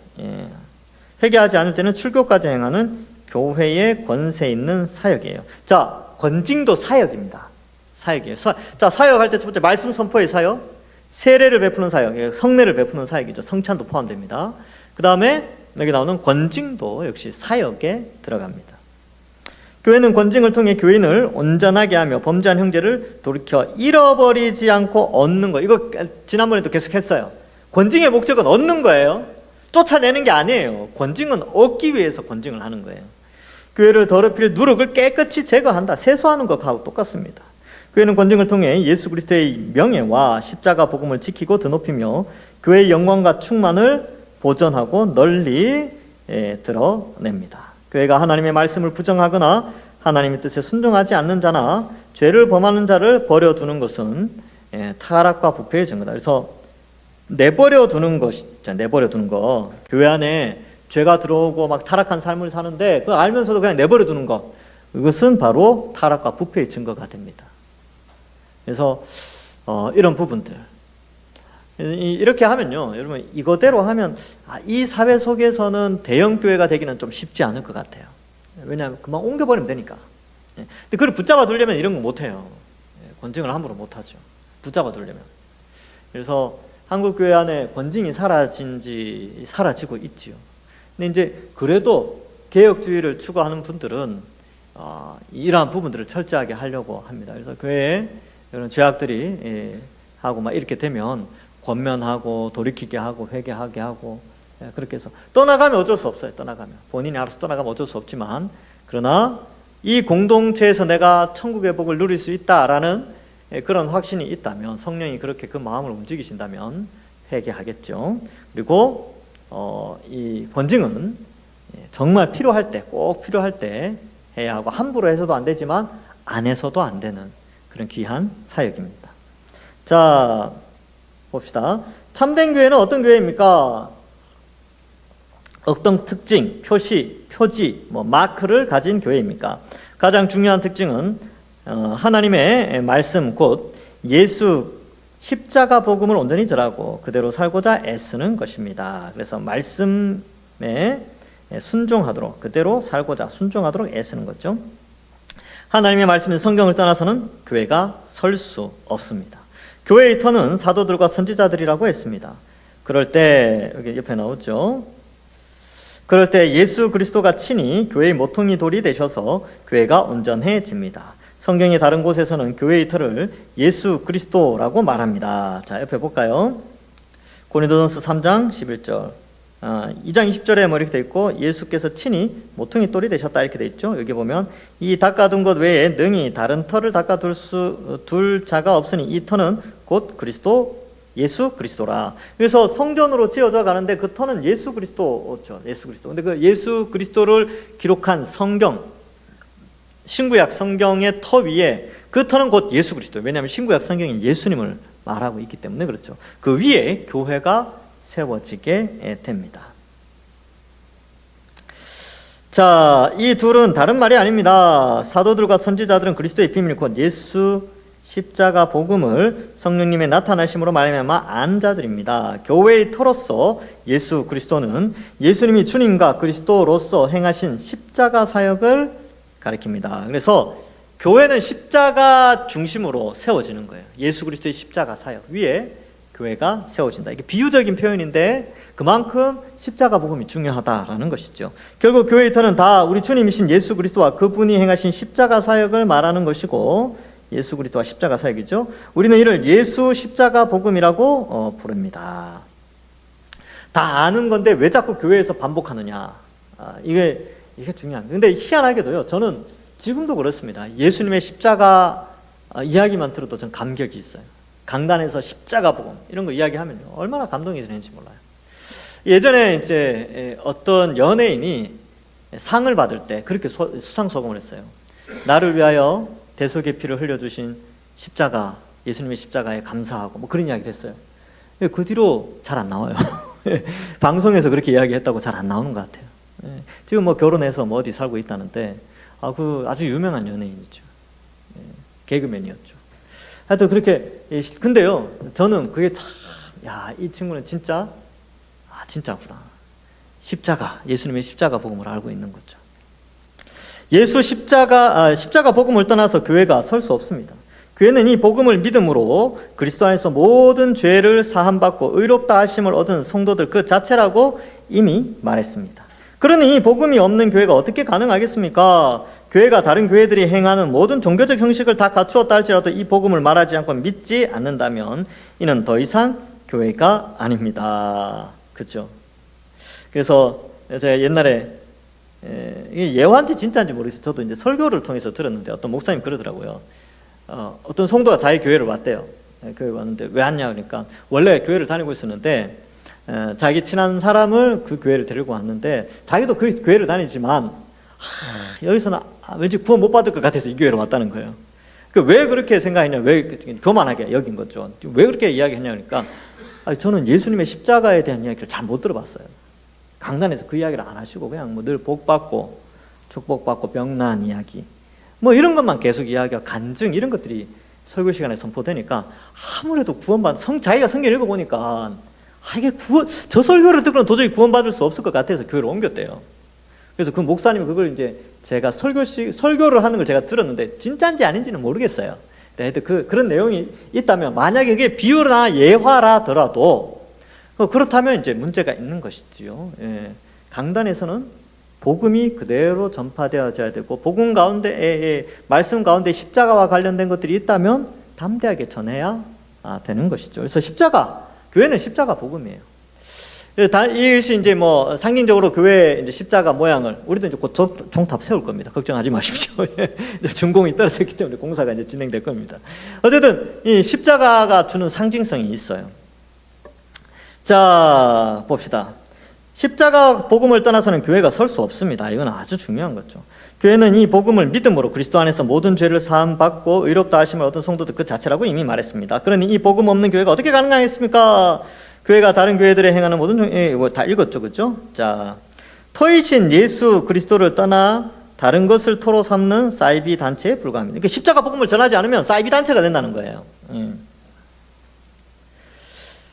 회개하지 않을 때는 출교까지 행하는 교회의 권세 있는 사역이에요. 자, 권징도 사역입니다. 사역이에요. 자, 사역할 때 첫 번째 말씀 선포의 사역, 세례를 베푸는 사역, 성례를 베푸는 사역이죠. 성찬도 포함됩니다. 그 다음에 여기 나오는 권징도 역시 사역에 들어갑니다. 교회는 권징을 통해 교인을 온전하게 하며 범죄한 형제를 돌이켜 잃어버리지 않고 얻는 거. 이거 지난번에도 계속 했어요. 권징의 목적은 얻는 거예요. 쫓아내는 게 아니에요. 권징은 얻기 위해서 권징을 하는 거예요. 교회를 더럽힐 누룩을 깨끗이 제거한다. 세수하는 것하고 똑같습니다. 교회는 권징을 통해 예수 그리스도의 명예와 십자가 복음을 지키고 드높이며 교회의 영광과 충만을 보전하고 널리 드러냅니다. 교회가 하나님의 말씀을 부정하거나 하나님의 뜻에 순종하지 않는 자나 죄를 범하는 자를 버려두는 것은 타락과 부패의 증거다. 그래서 내버려두는 것이죠. 내버려두는 거. 교회 안에 죄가 들어오고 막 타락한 삶을 사는데 그걸 알면서도 그냥 내버려두는 것. 이것은 바로 타락과 부패의 증거가 됩니다. 그래서 이런 부분들. 이렇게 하면요, 여러분, 이거대로 하면 이 사회 속에서는 대형 교회가 되기는 좀 쉽지 않을 것 같아요. 왜냐하면 그만 옮겨버리면 되니까. 근데 그걸 붙잡아 두려면 이런 거 못해요. 권징을 함부로 못하죠. 붙잡아 두려면. 그래서 한국 교회 안에 권징이 사라지고 있지요. 근데 이제 그래도 개혁주의를 추구하는 분들은 이러한 부분들을 철저하게 하려고 합니다. 그래서 교회에 이런 죄악들이 하고 막 이렇게 되면 권면하고 돌이키게 하고 회개하게 하고, 그렇게 해서 떠나가면 어쩔 수 없어요. 떠나가면 본인이 알아서 떠나가면 어쩔 수 없지만, 그러나 이 공동체에서 내가 천국의 복을 누릴 수 있다라는 그런 확신이 있다면, 성령이 그렇게 그 마음을 움직이신다면 회개하겠죠. 그리고 이 권징은 정말 필요할 때, 꼭 필요할 때 해야 하고, 함부로 해서도 안 되지만 안 해서도 안 되는 그런 귀한 사역입니다. 자, 봅시다. 참된 교회는 어떤 교회입니까? 어떤 특징, 표지, 마크를 가진 교회입니까? 가장 중요한 특징은 하나님의 말씀, 곧 예수 십자가 복음을 온전히 전하고 그대로 살고자 애쓰는 것입니다. 그래서 말씀에 순종하도록, 그대로 살고자 순종하도록 애쓰는 거죠. 하나님의 말씀인 성경을 떠나서는 교회가 설 수 없습니다. 교회의 터는 사도들과 선지자들이라고 했습니다. 그럴 때 여기 옆에 나오죠. 그럴 때 예수 그리스도가 친히 교회의 모퉁이 돌이 되셔서 교회가 온전해집니다. 성경의 다른 곳에서는 교회의 터를 예수 그리스도라고 말합니다. 자, 옆에 볼까요? 고린도전서 3장 11절, 2장 20절에 이렇게 되어 있고, 예수께서 친히 모퉁이 돌이 되셨다 이렇게 되어 있죠. 여기 보면 이 닦아둔 것 외에 능히 다른 터를 닦아둘 자가 없으니 이 터는 곧 그리스도 예수 그리스도라. 그래서 성전으로 지어져 가는데 그 터는 예수 그리스도죠. 예수 그리스도. 근데 그 예수 그리스도를 기록한 성경, 신구약 성경의 터 위에 그 터는 곧 예수 그리스도. 왜냐하면 신구약 성경이 예수님을 말하고 있기 때문에 그렇죠. 그 위에 교회가 세워지게 됩니다. 자, 이 둘은 다른 말이 아닙니다. 사도들과 선지자들은 그리스도의 비밀 곧 예수 십자가 복음을 성령님의 나타나심으로 말미암아 안 자들입니다. 교회의 터로서 예수 그리스도는 예수님이 주님과 그리스도로서 행하신 십자가 사역을 가리킵니다. 그래서 교회는 십자가 중심으로 세워지는 거예요. 예수 그리스도의 십자가 사역 위에 교회가 세워진다. 이게 비유적인 표현인데 그만큼 십자가 복음이 중요하다라는 것이죠. 결국 교회의 터는 다 우리 주님이신 예수 그리스도와 그분이 행하신 십자가 사역을 말하는 것이고, 예수 그리스도와 십자가 사역이죠. 우리는 이를 예수 십자가 복음이라고 부릅니다. 다 아는 건데 왜 자꾸 교회에서 반복하느냐. 이게 중요합니다. 근데 희한하게도요, 저는 지금도 그렇습니다. 예수님의 십자가 이야기만 들어도 전 감격이 있어요. 강단에서 십자가 복음 이런 거 이야기하면요, 얼마나 감동이 되는지 몰라요. 예전에 이제 어떤 연예인이 상을 받을 때 그렇게 수상소감을 했어요. 나를 위하여 대속의 피를 흘려주신 십자가, 예수님의 십자가에 감사하고 뭐 그런 이야기를 했어요. 그 뒤로 잘 안 나와요. 방송에서 그렇게 이야기했다고 잘 안 나오는 것 같아요. 지금 뭐 결혼해서 뭐 어디 살고 있다는데 그 아주 유명한 연예인이죠. 개그맨이었죠. 하여튼 그렇게. 근데요, 저는 그게 참, 이 친구는 진짜 진짜구나. 십자가, 예수님의 십자가 복음을 알고 있는 거죠. 예수 십자가 복음을 떠나서 교회가 설 수 없습니다. 교회는 이 복음을 믿음으로 그리스도 안에서 모든 죄를 사함받고 의롭다 하심을 얻은 성도들 그 자체라고 이미 말했습니다. 그러니 이 복음이 없는 교회가 어떻게 가능하겠습니까? 교회가 다른 교회들이 행하는 모든 종교적 형식을 다 갖추었다 할지라도 이 복음을 말하지 않고 믿지 않는다면 이는 더 이상 교회가 아닙니다. 그렇죠? 그래서 제가 옛날에 이게 예화인지 진짜인지 모르겠어요. 저도 이제 설교를 통해서 들었는데 어떤 목사님 그러더라고요. 어떤 성도가 자기 교회를 왔대요. 교회 왔는데 왜 왔냐 그러니까 원래 교회를 다니고 있었는데 자기 친한 사람을 그 교회를 데리고 왔는데 자기도 그 교회를 다니지만 여기서는 왠지 구원 못 받을 것 같아서 이 교회로 왔다는 거예요. 왜 그렇게 생각했냐, 왜 교만하게 여긴 거죠. 왜 그렇게 이야기했냐 그러니까 저는 예수님의 십자가에 대한 이야기를 잘 못 들어봤어요. 강단에서 그 이야기를 안 하시고 그냥 뭐 늘 복받고 축복받고 병난 이야기 뭐 이런 것만 계속 이야기하고 간증 이런 것들이 설교 시간에 선포되니까 아무래도 자기가 성경 읽어보니까 이게 저 설교를 듣고는 도저히 구원받을 수 없을 것 같아서 교회를 옮겼대요. 그래서 그 목사님이 그걸 이제 제가 설교를 하는 걸 제가 들었는데 진짜인지 아닌지는 모르겠어요. 하여튼 그런 내용이 있다면 만약에 그게 비유나 예화라더라도 그렇다면 이제 문제가 있는 것이지요. 강단에서는 복음이 그대로 전파되어져야 되고 복음 가운데 말씀 가운데 십자가와 관련된 것들이 있다면 담대하게 전해야 되는 것이죠. 그래서 교회는 십자가 복음이에요. 이것이 이제 뭐 상징적으로 교회 이제 십자가 모양을 우리도 이제 곧 종탑 세울 겁니다. 걱정하지 마십시오. 준공이 떨어졌기 때문에 공사가 이제 진행될 겁니다. 어쨌든 이 십자가가 주는 상징성이 있어요. 자, 봅시다. 십자가 복음을 떠나서는 교회가 설 수 없습니다. 이건 아주 중요한 거죠. 교회는 이 복음을 믿음으로 그리스도 안에서 모든 죄를 사함받고 의롭다 하심을 얻은 성도들 그 자체라고 이미 말했습니다. 그러니 이 복음 없는 교회가 어떻게 가능하겠습니까? 교회가 다른 교회들에 행하는 모든 다 읽었죠, 그렇죠? 자, 터이신 예수 그리스도를 떠나 다른 것을 토로 삼는 사이비 단체에 불과합니다. 그러니까 십자가 복음을 전하지 않으면 사이비 단체가 된다는 거예요.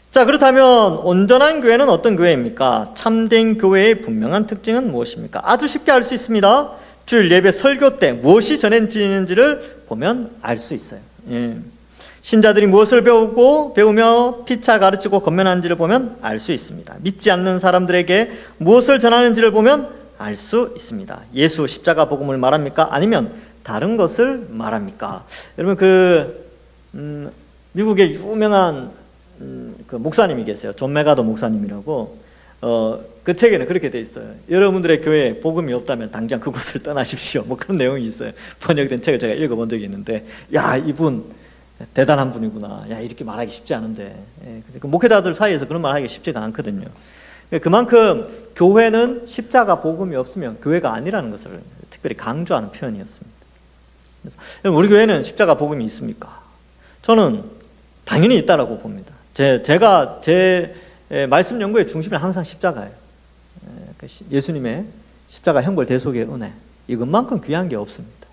자, 그렇다면 온전한 교회는 어떤 교회입니까? 참된 교회의 분명한 특징은 무엇입니까? 아주 쉽게 알 수 있습니다. 주일 예배 설교 때 무엇이 전해지는지를 보면 알 수 있어요. 신자들이 무엇을 배우며 피차 가르치고 권면하는지를 보면 알 수 있습니다. 믿지 않는 사람들에게 무엇을 전하는지를 보면 알 수 있습니다. 예수 십자가 복음을 말합니까? 아니면 다른 것을 말합니까? 여러분 미국의 유명한 그 목사님이 계세요. 존 메가더 목사님이라고. 그 책에는 그렇게 돼 있어요. 여러분들의 교회에 복음이 없다면 당장 그곳을 떠나십시오. 뭐 그런 내용이 있어요. 번역된 책을 제가 읽어본 적이 있는데, 이분 대단한 분이구나. 야, 이렇게 말하기 쉽지 않은데. 근데 그 목회자들 사이에서 그런 말 하기 쉽지가 않거든요. 그만큼 교회는 십자가 복음이 없으면 교회가 아니라는 것을 특별히 강조하는 표현이었습니다. 그래서 우리 교회는 십자가 복음이 있습니까? 저는 당연히 있다라고 봅니다. 제가 제 말씀 연구의 중심은 항상 십자가예요. 예수님의 십자가 형벌 대속의 은혜, 이것만큼 귀한 게 없습니다.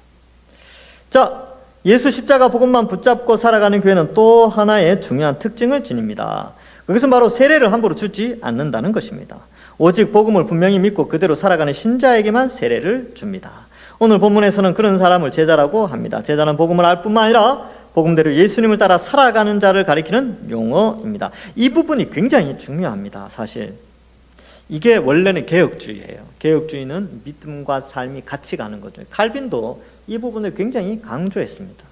자, 예수 십자가 복음만 붙잡고 살아가는 교회는 또 하나의 중요한 특징을 지닙니다. 그것은 바로 세례를 함부로 주지 않는다는 것입니다. 오직 복음을 분명히 믿고 그대로 살아가는 신자에게만 세례를 줍니다. 오늘 본문에서는 그런 사람을 제자라고 합니다. 제자는 복음을 알 뿐만 아니라 복음대로 예수님을 따라 살아가는 자를 가리키는 용어입니다. 이 부분이 굉장히 중요합니다. 사실 이게 원래는 개혁주의예요. 개혁주의는 믿음과 삶이 같이 가는 거죠. 칼빈도 이 부분을 굉장히 강조했습니다.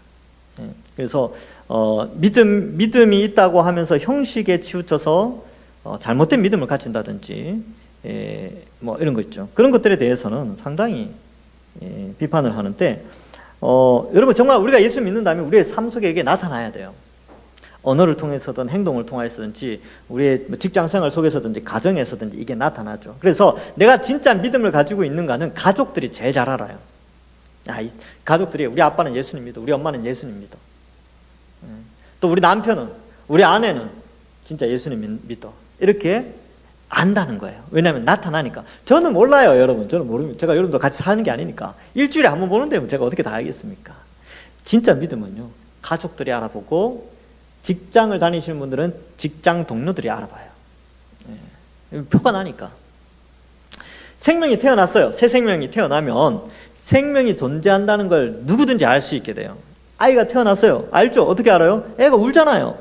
그래서 믿음이 있다고 하면서 형식에 치우쳐서 잘못된 믿음을 가진다든지 뭐 이런 거 있죠. 그런 것들에 대해서는 상당히 비판을 하는데 여러분 정말 우리가 예수 믿는다면 우리의 삶 속에 이게 나타나야 돼요. 언어를 통해서든 행동을 통해서든지 우리의 직장 생활 속에서든지 가정에서든지 이게 나타나죠. 그래서 내가 진짜 믿음을 가지고 있는가는 가족들이 제일 잘 알아요. 이 가족들이 우리 아빠는 예수님 믿어, 우리 엄마는 예수님 믿어, 또 우리 남편은, 우리 아내는 진짜 예수님 믿어, 이렇게 안다는 거예요. 왜냐하면 나타나니까. 저는 몰라요, 여러분. 저는 모릅니다. 제가 여러분도 같이 사는 게 아니니까. 일주일에 한 번 보는데 제가 어떻게 다 알겠습니까? 진짜 믿음은요, 가족들이 알아보고 직장을 다니시는 분들은 직장 동료들이 알아봐요. 표가 나니까. 생명이 태어났어요. 새 생명이 태어나면 생명이 존재한다는 걸 누구든지 알 수 있게 돼요. 아이가 태어났어요. 알죠? 어떻게 알아요? 애가 울잖아요.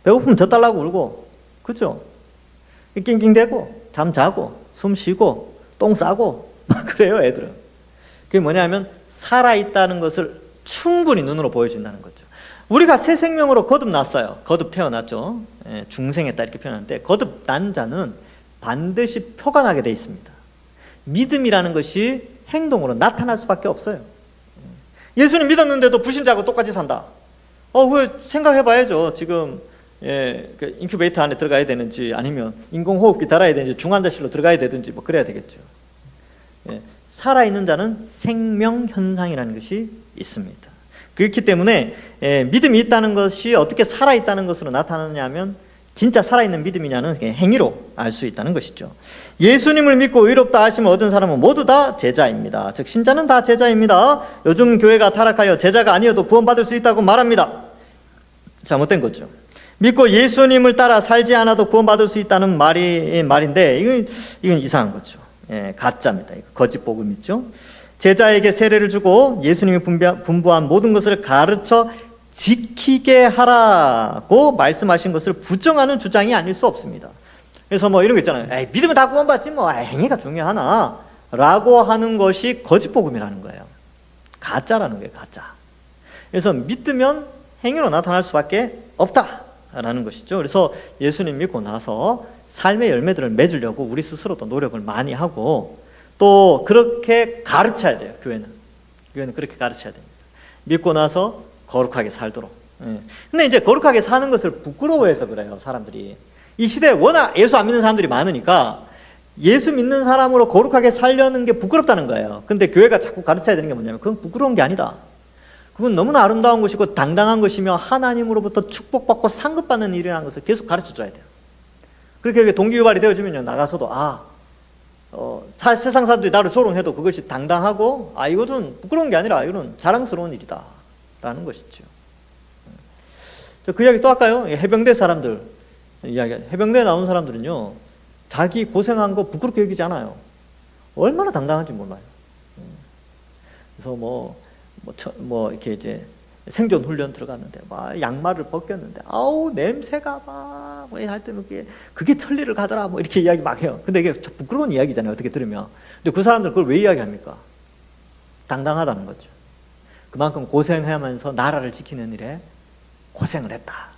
배고프면 젖달라고 울고, 그죠? 낑낑대고, 잠 자고, 숨 쉬고, 똥 싸고, 그래요, 애들은. 그게 뭐냐면 살아있다는 것을 충분히 눈으로 보여준다는 거죠. 우리가 새 생명으로 거듭났어요. 거듭 태어났죠. 중생했다 이렇게 표현하는데, 거듭난 자는 반드시 표가 나게 돼 있습니다. 믿음이라는 것이 행동으로 나타날 수밖에 없어요. 예수님 믿었는데도 불신자하고 똑같이 산다. 그 생각해봐야죠. 지금 그 인큐베이터 안에 들어가야 되는지, 아니면 인공호흡기 달아야 되는지, 중환자실로 들어가야 되든지 뭐 그래야 되겠죠. 살아있는 자는 생명 현상이라는 것이 있습니다. 그렇기 때문에 믿음이 있다는 것이 어떻게 살아있다는 것으로 나타나냐면, 진짜 살아있는 믿음이냐는 행위로 알 수 있다는 것이죠. 예수님을 믿고 의롭다 하심을 얻은 사람은 모두 다 제자입니다. 즉 신자는 다 제자입니다. 요즘 교회가 타락하여 제자가 아니어도 구원받을 수 있다고 말합니다. 잘못된 거죠. 믿고 예수님을 따라 살지 않아도 구원받을 수 있다는 말인데 이건 이상한 거죠. 가짜입니다. 거짓 복음 있죠. 제자에게 세례를 주고 예수님이 분부한 모든 것을 가르쳐 지키게 하라고 말씀하신 것을 부정하는 주장이 아닐 수 없습니다. 그래서 뭐 이런 거 있잖아요. 믿으면 다 구원받지 뭐 행위가 중요하나 라고 하는 것이 거짓 복음이라는 거예요. 가짜라는 거예요. 가짜. 그래서 믿으면 행위로 나타날 수밖에 없다라는 것이죠. 그래서 예수님 믿고 나서 삶의 열매들을 맺으려고 우리 스스로도 노력을 많이 하고, 또 그렇게 가르쳐야 돼요. 교회는 그렇게 가르쳐야 됩니다. 믿고 나서 거룩하게 살도록. 근데 이제 거룩하게 사는 것을 부끄러워해서 그래요, 사람들이. 이 시대에 워낙 예수 안 믿는 사람들이 많으니까 예수 믿는 사람으로 거룩하게 살려는 게 부끄럽다는 거예요. 근데 교회가 자꾸 가르쳐야 되는 게 뭐냐면, 그건 부끄러운 게 아니다. 그건 너무나 아름다운 것이고 당당한 것이며 하나님으로부터 축복받고 상급받는 일이라는 것을 계속 가르쳐줘야 돼요. 그렇게 동기유발이 되어지면요, 나가서도 세상 사람들이 나를 조롱해도 그것이 당당하고, 이것은 부끄러운 게 아니라 이거는 자랑스러운 일이다 라는 것이죠. 그 이야기 또 할까요? 해병대 사람들 이야기. 해병대에 나온 사람들은요, 자기 고생한 거 부끄럽게 여기지 않아요. 얼마나 당당한지 몰라요. 그래서 뭐 이렇게 이제 생존 훈련 들어갔는데 막 양말을 벗겼는데 냄새가 막 뭐 할 때면 그게 천리를 가더라 뭐 이렇게 이야기 막 해요. 근데 이게 부끄러운 이야기잖아요, 어떻게 들으면. 근데 그 사람들 그걸 왜 이야기합니까? 당당하다는 거죠. 그만큼 고생하면서 나라를 지키는 일에 고생을 했다.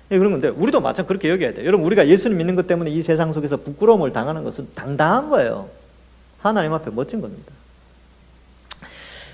그런 건데, 우리도 마찬가지로 그렇게 여겨야 돼요. 여러분, 우리가 예수님 믿는 것 때문에 이 세상 속에서 부끄러움을 당하는 것은 당당한 거예요. 하나님 앞에 멋진 겁니다.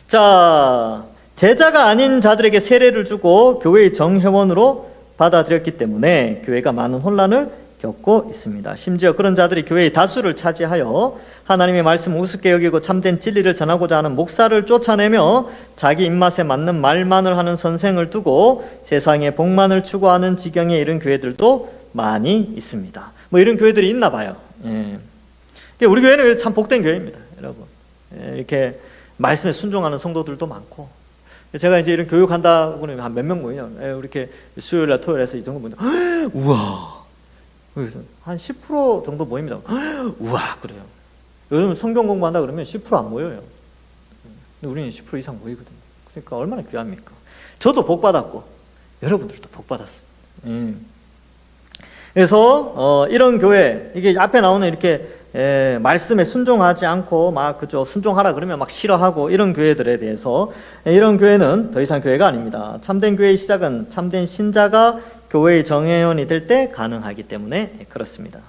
자, 제자가 아닌 자들에게 세례를 주고 교회의 정회원으로 받아들였기 때문에 교회가 많은 혼란을 겪고 있습니다. 심지어 그런 자들이 교회의 다수를 차지하여 하나님의 말씀을 우습게 여기고 참된 진리를 전하고자 하는 목사를 쫓아내며 자기 입맛에 맞는 말만을 하는 선생을 두고 세상의 복만을 추구하는 지경에 이른 교회들도 많이 있습니다. 뭐 이런 교회들이 있나 봐요. 우리 교회는 참 복된 교회입니다, 여러분. 이렇게 말씀에 순종하는 성도들도 많고, 제가 이제 이런 교육한다고 그러면 한 몇 명 모이냐, 이렇게 수요일날 토요일에서 이 정도 모인다. 우와, 그래서 한 10% 정도 모입니다. 우와, 그래요. 요즘 성경 공부한다 그러면 10% 안 모여요. 근데 우리는 10% 이상 모이거든요. 그러니까 얼마나 귀합니까? 저도 복 받았고 여러분들도 복 받았습니다. 그래서 이런 교회, 이게 앞에 나오는 이렇게 말씀에 순종하지 않고 막 그죠, 순종하라 그러면 막 싫어하고 이런 교회들에 대해서, 이런 교회는 더 이상 교회가 아닙니다. 참된 교회의 시작은 참된 신자가 교회의 정회원이 될 때 가능하기 때문에 그렇습니다.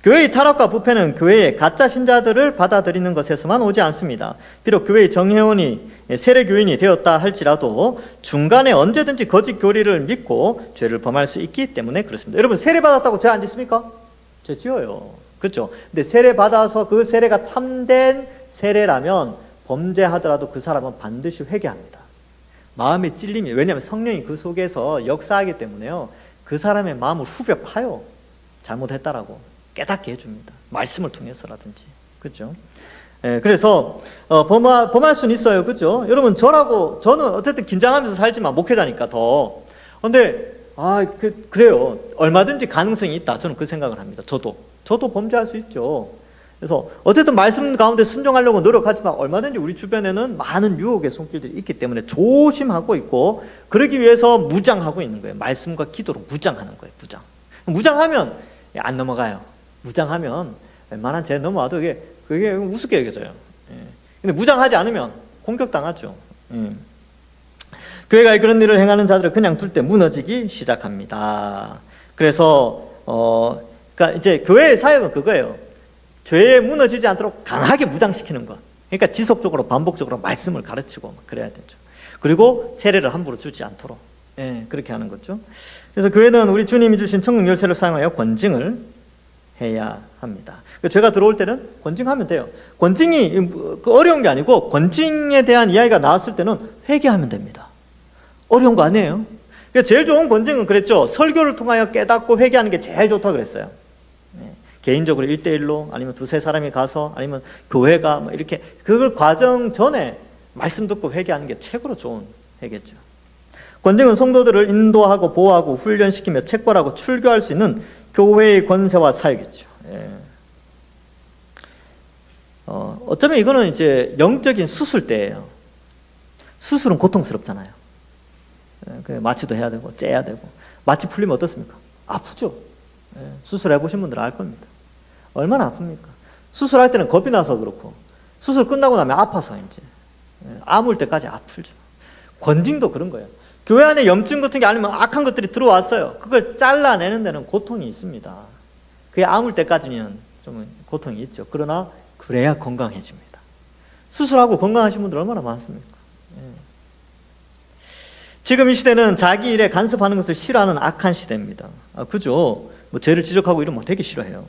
교회의 타락과 부패는 교회의 가짜 신자들을 받아들이는 것에서만 오지 않습니다. 비록 교회의 정회원이 세례 교인이 되었다 할지라도 중간에 언제든지 거짓 교리를 믿고 죄를 범할 수 있기 때문에 그렇습니다. 여러분, 세례 받았다고 죄 안 짓습니까? 죄 지어요. 그렇죠? 근데 세례 받아서 그 세례가 참된 세례라면 범죄하더라도 그 사람은 반드시 회개합니다. 마음의 찔림이, 왜냐하면 성령이 그 속에서 역사하기 때문에요, 그 사람의 마음을 후벼 파요. 잘못했다라고 깨닫게 해줍니다. 말씀을 통해서라든지. 그렇죠? 그래서 범할 수는 있어요. 그렇죠? 여러분, 저는 어쨌든 긴장하면서 살지만 목회자니까 더. 근데 그래요. 얼마든지 가능성이 있다. 저는 그 생각을 합니다. 저도 범죄할 수 있죠. 그래서 어쨌든 말씀 가운데 순종하려고 노력하지만 얼마든지 우리 주변에는 많은 유혹의 손길들이 있기 때문에 조심하고 있고, 그러기 위해서 무장하고 있는 거예요. 말씀과 기도로 무장하는 거예요. 무장하면 안 넘어가요. 무장하면 웬만한 죄 넘어와도 그게 우습게 여겨져요. 근데 무장하지 않으면 공격당하죠. 교회가 그런 일을 행하는 자들을 그냥 둘 때 무너지기 시작합니다. 그래서 그러니까 이제 교회의 사역은 그거예요. 죄에 무너지지 않도록 강하게 무장시키는 것. 그러니까 지속적으로 반복적으로 말씀을 가르치고 그래야 되죠. 그리고 세례를 함부로 주지 않도록 그렇게 하는 거죠. 그래서 교회는 우리 주님이 주신 천국 열쇠를 사용하여 권징을 해야 합니다. 죄가 들어올 때는 권징하면 돼요. 권징이 어려운 게 아니고, 권징에 대한 이야기가 나왔을 때는 회개하면 됩니다. 어려운 거 아니에요. 제일 좋은 권징은 그랬죠. 설교를 통하여 깨닫고 회개하는 게 제일 좋다고 그랬어요. 개인적으로 1대1로, 아니면 두세 사람이 가서, 아니면 교회가 뭐 이렇게, 그 과정 전에 말씀 듣고 회개하는 게 최고로 좋은 회개죠. 권징은 성도들을 인도하고 보호하고 훈련시키며 책벌하고 출교할 수 있는 교회의 권세와 사역이죠. 어쩌면 이거는 이제 영적인 수술 때예요. 수술은 고통스럽잖아요. 마취도 해야 되고 째야 되고. 마취 풀리면 어떻습니까? 아프죠. 수술해 보신 분들은 알 겁니다. 얼마나 아픕니까? 수술할 때는 겁이 나서 그렇고, 수술 끝나고 나면 아파서 이제 아물 때까지 아프죠. 권징도 그런 거예요. 교회 안에 염증 같은 게 아니면 악한 것들이 들어왔어요. 그걸 잘라내는 데는 고통이 있습니다. 그게 아물 때까지는 좀 고통이 있죠. 그러나 그래야 건강해집니다. 수술하고 건강하신 분들 얼마나 많습니까? 지금 이 시대는 자기 일에 간섭하는 것을 싫어하는 악한 시대입니다. 그죠? 뭐 죄를 지적하고 이러면 되게 싫어해요.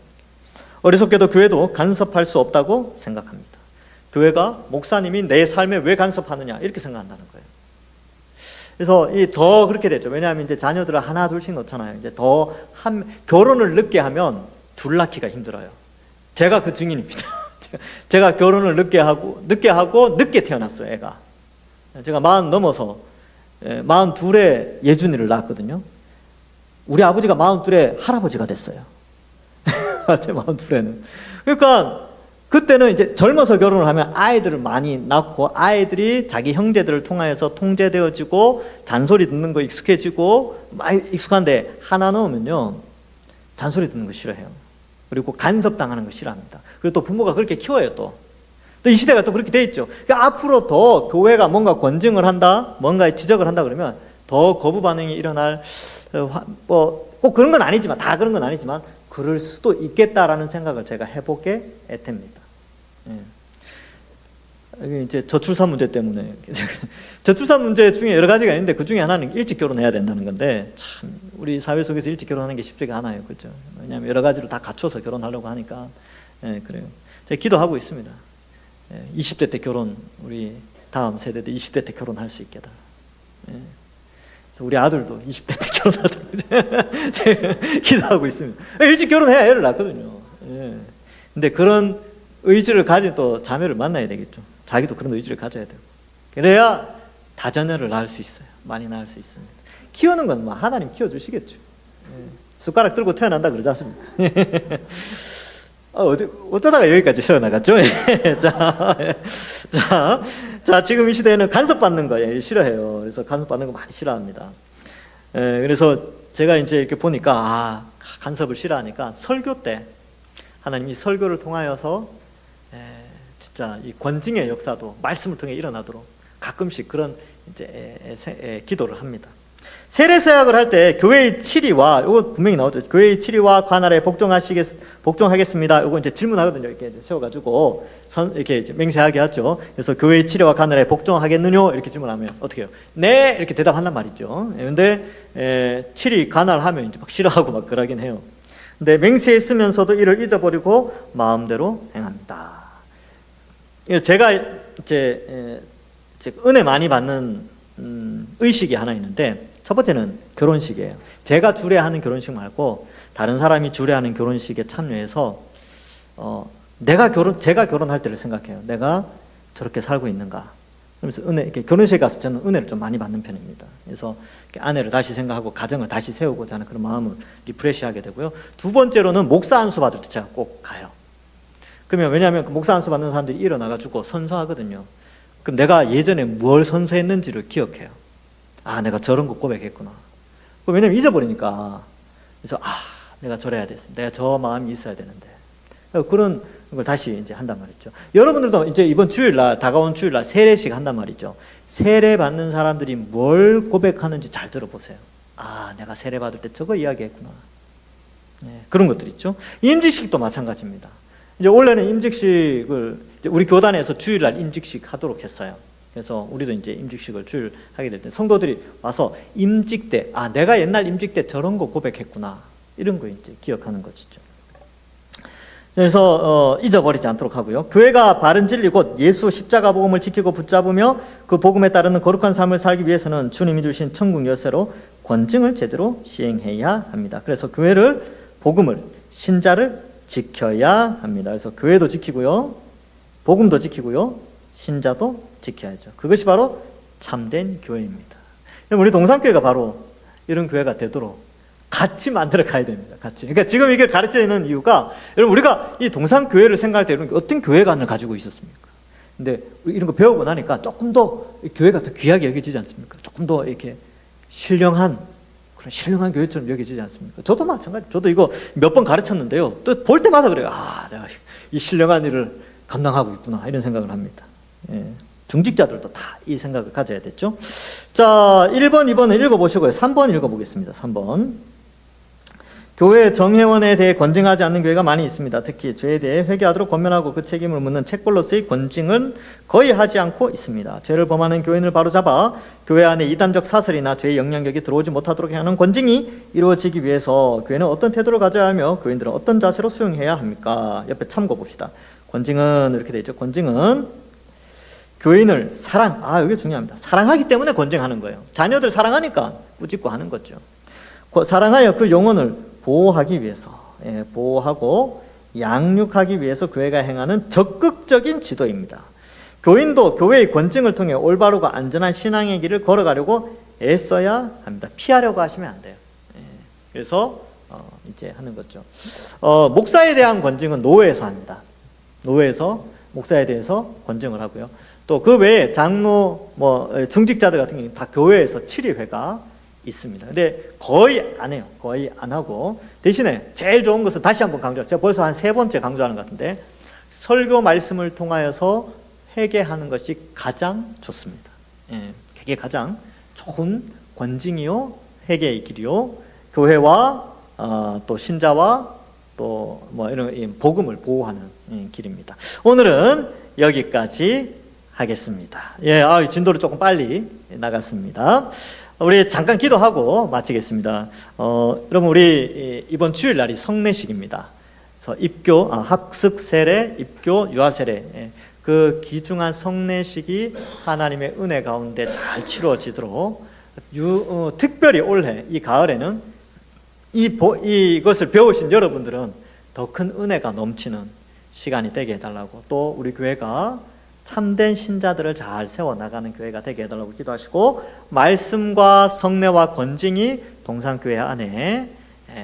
어리석게도 교회도 간섭할 수 없다고 생각합니다. 교회가 목사님이 내 삶에 왜 간섭하느냐, 이렇게 생각한다는 거예요. 그래서 더 그렇게 되죠. 왜냐하면 이제 자녀들을 하나 둘씩 넣잖아요. 이제 결혼을 늦게 하면 둘 낳기가 힘들어요. 제가 그 증인입니다. 제가 결혼을 늦게 하고 늦게 태어났어요, 애가. 제가 40 넘어서 42에 예준이를 낳았거든요. 우리 아버지가 42에 할아버지가 됐어요. 제 42에는. 그러니까 그때는 이제 젊어서 결혼을 하면 아이들을 많이 낳고, 아이들이 자기 형제들을 통하여서 통제되어지고 잔소리 듣는 거 익숙해지고 많이 익숙한데, 하나 넣으면요 잔소리 듣는 거 싫어해요. 그리고 간섭당하는 거 싫어합니다. 그리고 또 부모가 그렇게 키워요. 또 이 시대가 또 그렇게 돼 있죠. 그러니까 앞으로 더 교회가 뭔가 권징을 한다, 뭔가 지적을 한다 그러면 더 거부 반응이 일어날, 꼭 그런 건 아니지만, 다 그런 건 아니지만 그럴 수도 있겠다라는 생각을 제가 해보게 애탭니다. 이제 저출산 문제 때문에 저출산 문제 중에 여러 가지가 있는데 그 중에 하나는 일찍 결혼해야 된다는 건데 참 우리 사회 속에서 일찍 결혼하는 게 쉽지가 않아요, 그렇죠? 왜냐하면 여러 가지로 다 갖춰서 결혼하려고 하니까. 그래요. 제가 기도하고 있습니다. 20대 때 결혼, 우리 다음 세대들 20대 때 결혼할 수 있게 해달라. 그래서 우리 아들도 20대 때 결혼하도록 제가 기도하고 있습니다. 일찍 결혼해야 애를 낳거든요. 근데 그런 의지를 가진 또 자매를 만나야 되겠죠. 자기도 그런 의지를 가져야 되고. 그래야 다자녀를 낳을 수 있어요. 많이 낳을 수 있습니다. 키우는 건 뭐 하나님 키워주시겠죠. 숟가락 들고 태어난다 그러지 않습니까? 어쩌다가 여기까지 태어나갔죠? 자, 지금 이 시대에는 간섭받는 거 싫어해요. 그래서 간섭받는 거 많이 싫어합니다. 그래서 제가 이제 이렇게 보니까, 간섭을 싫어하니까 설교 때, 하나님이 설교를 통하여서, 진짜 이 권징의 역사도 말씀을 통해 일어나도록 가끔씩 그런 이제 기도를 합니다. 세례사역을 할 때 교회의 치리와, 이거 분명히 나오죠. 교회의 치리와 관할에 복종하겠습니다. 이거 이제 질문하거든요. 이렇게 세워가지고 이렇게 이제 맹세하게 하죠. 그래서 교회의 치리와 관할에 복종하겠느뇨? 이렇게 질문하면 어떻게 해요? 네! 이렇게 대답한단 말이죠. 근데 치리 관할하면 이제 막 싫어하고 막 그러긴 해요. 근데 맹세했으면서도 이를 잊어버리고 마음대로 행합니다. 제가 이제 은혜 많이 받는 의식이 하나 있는데, 첫 번째는 결혼식이에요. 제가 주례하는 결혼식 말고 다른 사람이 주례하는 결혼식에 참여해서 제가 결혼할 때를 생각해요. 내가 저렇게 살고 있는가. 그러면서 이렇게 결혼식에 가서 저는 은혜를 좀 많이 받는 편입니다. 그래서 아내를 다시 생각하고 가정을 다시 세우고자 하는 그런 마음을 리프레시하게 되고요. 두 번째로는 목사 안수 받을 때 제가 꼭 가요. 그러면 왜냐하면 그 목사 안수 받는 사람들이 일어나가지고 선서하거든요. 그럼 내가 예전에 뭘 선서했는지를 기억해요. 내가 저런 거 고백했구나. 왜냐면 잊어버리니까. 그래서 내가 저래야 됐습니다. 내가 저 마음이 있어야 되는데. 그런 걸 다시 이제 한단 말이죠. 여러분들도 이제 이번 주일날, 다가온 주일날 세례식 한단 말이죠. 세례 받는 사람들이 뭘 고백하는지 잘 들어보세요. 내가 세례 받을 때 저거 이야기했구나. 그런 것들 있죠. 임직식도 마찬가지입니다. 이제 원래는 임직식을 우리 교단에서 주일날 임직식 하도록 했어요. 그래서 우리도 이제 임직식을 주일 하게 될 때 성도들이 와서 임직 때, 내가 옛날 임직 때 저런 거 고백했구나. 이런 거 이제 기억하는 것이죠. 그래서 잊어버리지 않도록 하고요. 교회가 바른 진리 곧 예수 십자가 복음을 지키고 붙잡으며 그 복음에 따르는 거룩한 삶을 살기 위해서는 주님이 주신 천국 열쇠로 권증을 제대로 시행해야 합니다. 그래서 교회를, 복음을, 신자를 지켜야 합니다. 그래서 교회도 지키고요, 복음도 지키고요, 신자도 지켜야죠. 그것이 바로 참된 교회입니다. 우리 동산교회가 바로 이런 교회가 되도록 같이 만들어 가야 됩니다. 같이. 그러니까 지금 이걸 가르치는 이유가, 여러분 우리가 이 동산교회를 생각할 때 어떤 교회관을 가지고 있었습니까? 근데 이런 거 배우고 나니까 조금 더 교회가 더 귀하게 여겨지지 않습니까? 조금 더 이렇게 신령한 교회처럼 여겨지지 않습니까? 저도 마찬가지. 저도 이거 몇 번 가르쳤는데요. 또 볼 때마다 그래요. 내가 이 신령한 일을 감당하고 있구나. 이런 생각을 합니다. 중직자들도 다 이 생각을 가져야 됐죠. 자, 1번, 2번을 읽어보시고요. 3번 읽어보겠습니다. 3번. 교회 정회원에 대해 권징하지 않는 교회가 많이 있습니다. 특히 죄에 대해 회개하도록 권면하고 그 책임을 묻는 책벌로서의 권징은 거의 하지 않고 있습니다. 죄를 범하는 교인을 바로잡아 교회 안에 이단적 사설이나 죄의 영향력이 들어오지 못하도록 하는 권징이 이루어지기 위해서 교회는 어떤 태도를 가져야 하며 교인들은 어떤 자세로 수용해야 합니까? 옆에 참고 봅시다. 권징은 이렇게 되어 있죠. 권징은 교인을 이게 중요합니다. 사랑하기 때문에 권징하는 거예요. 자녀들 사랑하니까 꾸짖고 하는 거죠. 사랑하여 그 영혼을 보호하기 위해서, 보호하고 양육하기 위해서 교회가 행하는 적극적인 지도입니다. 교인도 교회의 권징을 통해 올바르고 안전한 신앙의 길을 걸어가려고 애써야 합니다. 피하려고 하시면 안 돼요. 그래서 이제 하는 거죠. 목사에 대한 권징은 노회에서 합니다. 노회에서 목사에 대해서 권징을 하고요. 또 그 외에 장로, 중직자들 같은 경우는 다 교회에서 치리회가 있습니다. 근데 거의 안 해요. 거의 안 하고, 대신에 제일 좋은 것은 다시 한번 강조해요. 제가 벌써 한 3번째 강조하는 것 같은데, 설교 말씀을 통하여서 회개하는 것이 가장 좋습니다. 그게 가장 좋은 권징이요, 회개의 길이요, 교회와 또 신자와 또 이런 복음을 보호하는 길입니다. 오늘은 여기까지 하겠습니다. 예, 진도를 조금 빨리 나갔습니다. 우리 잠깐 기도하고 마치겠습니다. 여러분, 우리 이번 주일 날이 성례식입니다. 그래서 입교, 합숙 세례, 입교, 유아 세례, 그 귀중한 성례식이 하나님의 은혜 가운데 잘 치루어지도록 특별히 올해 이 가을에는 이것을 배우신 여러분들은 더 큰 은혜가 넘치는 시간이 되게 해달라고, 또 우리 교회가 참된 신자들을 잘 세워나가는 교회가 되게 해달라고 기도하시고, 말씀과 성례와 건징이 동산교회 안에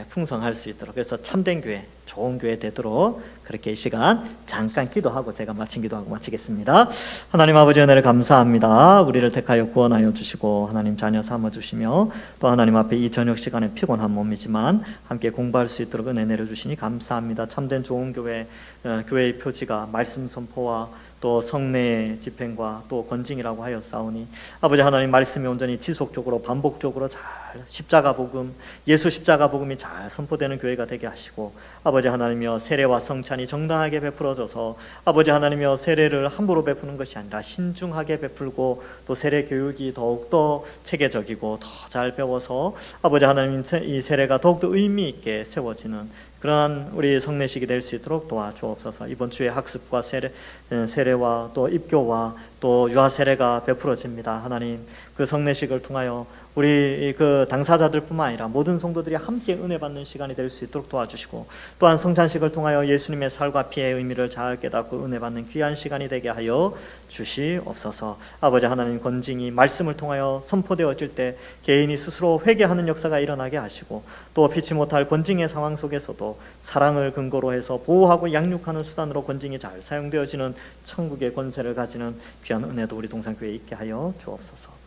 풍성할 수 있도록, 그래서 참된 교회, 좋은 교회 되도록 그렇게 이 시간 잠깐 기도하고 제가 기도하고 마치겠습니다. 하나님 아버지, 은혜를 감사합니다. 우리를 택하여 구원하여 주시고 하나님 자녀 삼아주시며, 또 하나님 앞에 이 저녁 시간에 피곤한 몸이지만 함께 공부할 수 있도록 은혜 내려주시니 감사합니다. 참된 좋은 교회, 교회의 표지가 말씀 선포와 또 성례 집행과 또 건징이라고 하였사오니, 아버지 하나님, 말씀이 온전히 지속적으로 반복적으로 잘 십자가 복음, 예수 십자가 복음이 잘 선포되는 교회가 되게 하시고, 아버지 하나님이여, 세례와 성찬이 정당하게 베풀어져서 아버지 하나님이여, 세례를 함부로 베푸는 것이 아니라 신중하게 베풀고, 또 세례 교육이 더욱더 체계적이고 더 잘 배워서 아버지 하나님, 이 세례가 더욱더 의미 있게 세워지는 그러한 우리 성례식이 될 수 있도록 도와주옵소서. 이번 주에 학습과 세례와 또 입교와 또 유아 세례가 베풀어집니다. 하나님, 그 성례식을 통하여 우리 그 당사자들뿐만 아니라 모든 성도들이 함께 은혜 받는 시간이 될 수 있도록 도와주시고, 또한 성찬식을 통하여 예수님의 살과 피의 의미를 잘 깨닫고 은혜 받는 귀한 시간이 되게 하여 주시옵소서. 아버지 하나님, 건징이 말씀을 통하여 선포되어질 때 개인이 스스로 회개하는 역사가 일어나게 하시고, 또 피치 못할 건징의 상황 속에서도 사랑을 근거로 해서 보호하고 양육하는 수단으로 건징이 잘 사용되어지는 천국의 권세를 가지는 귀한 은혜도 우리 동산교회에 있게 하여 주옵소서.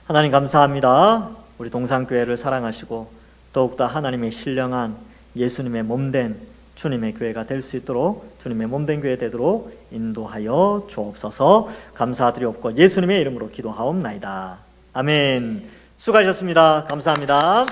하나님 감사합니다. 우리 동산교회를 사랑하시고 더욱더 하나님의 신령한 예수님의 몸된 주님의 교회가 될 수 있도록, 주님의 몸된 교회 되도록 인도하여 주옵소서. 감사드리옵고 예수님의 이름으로 기도하옵나이다. 아멘. 수고하셨습니다. 감사합니다.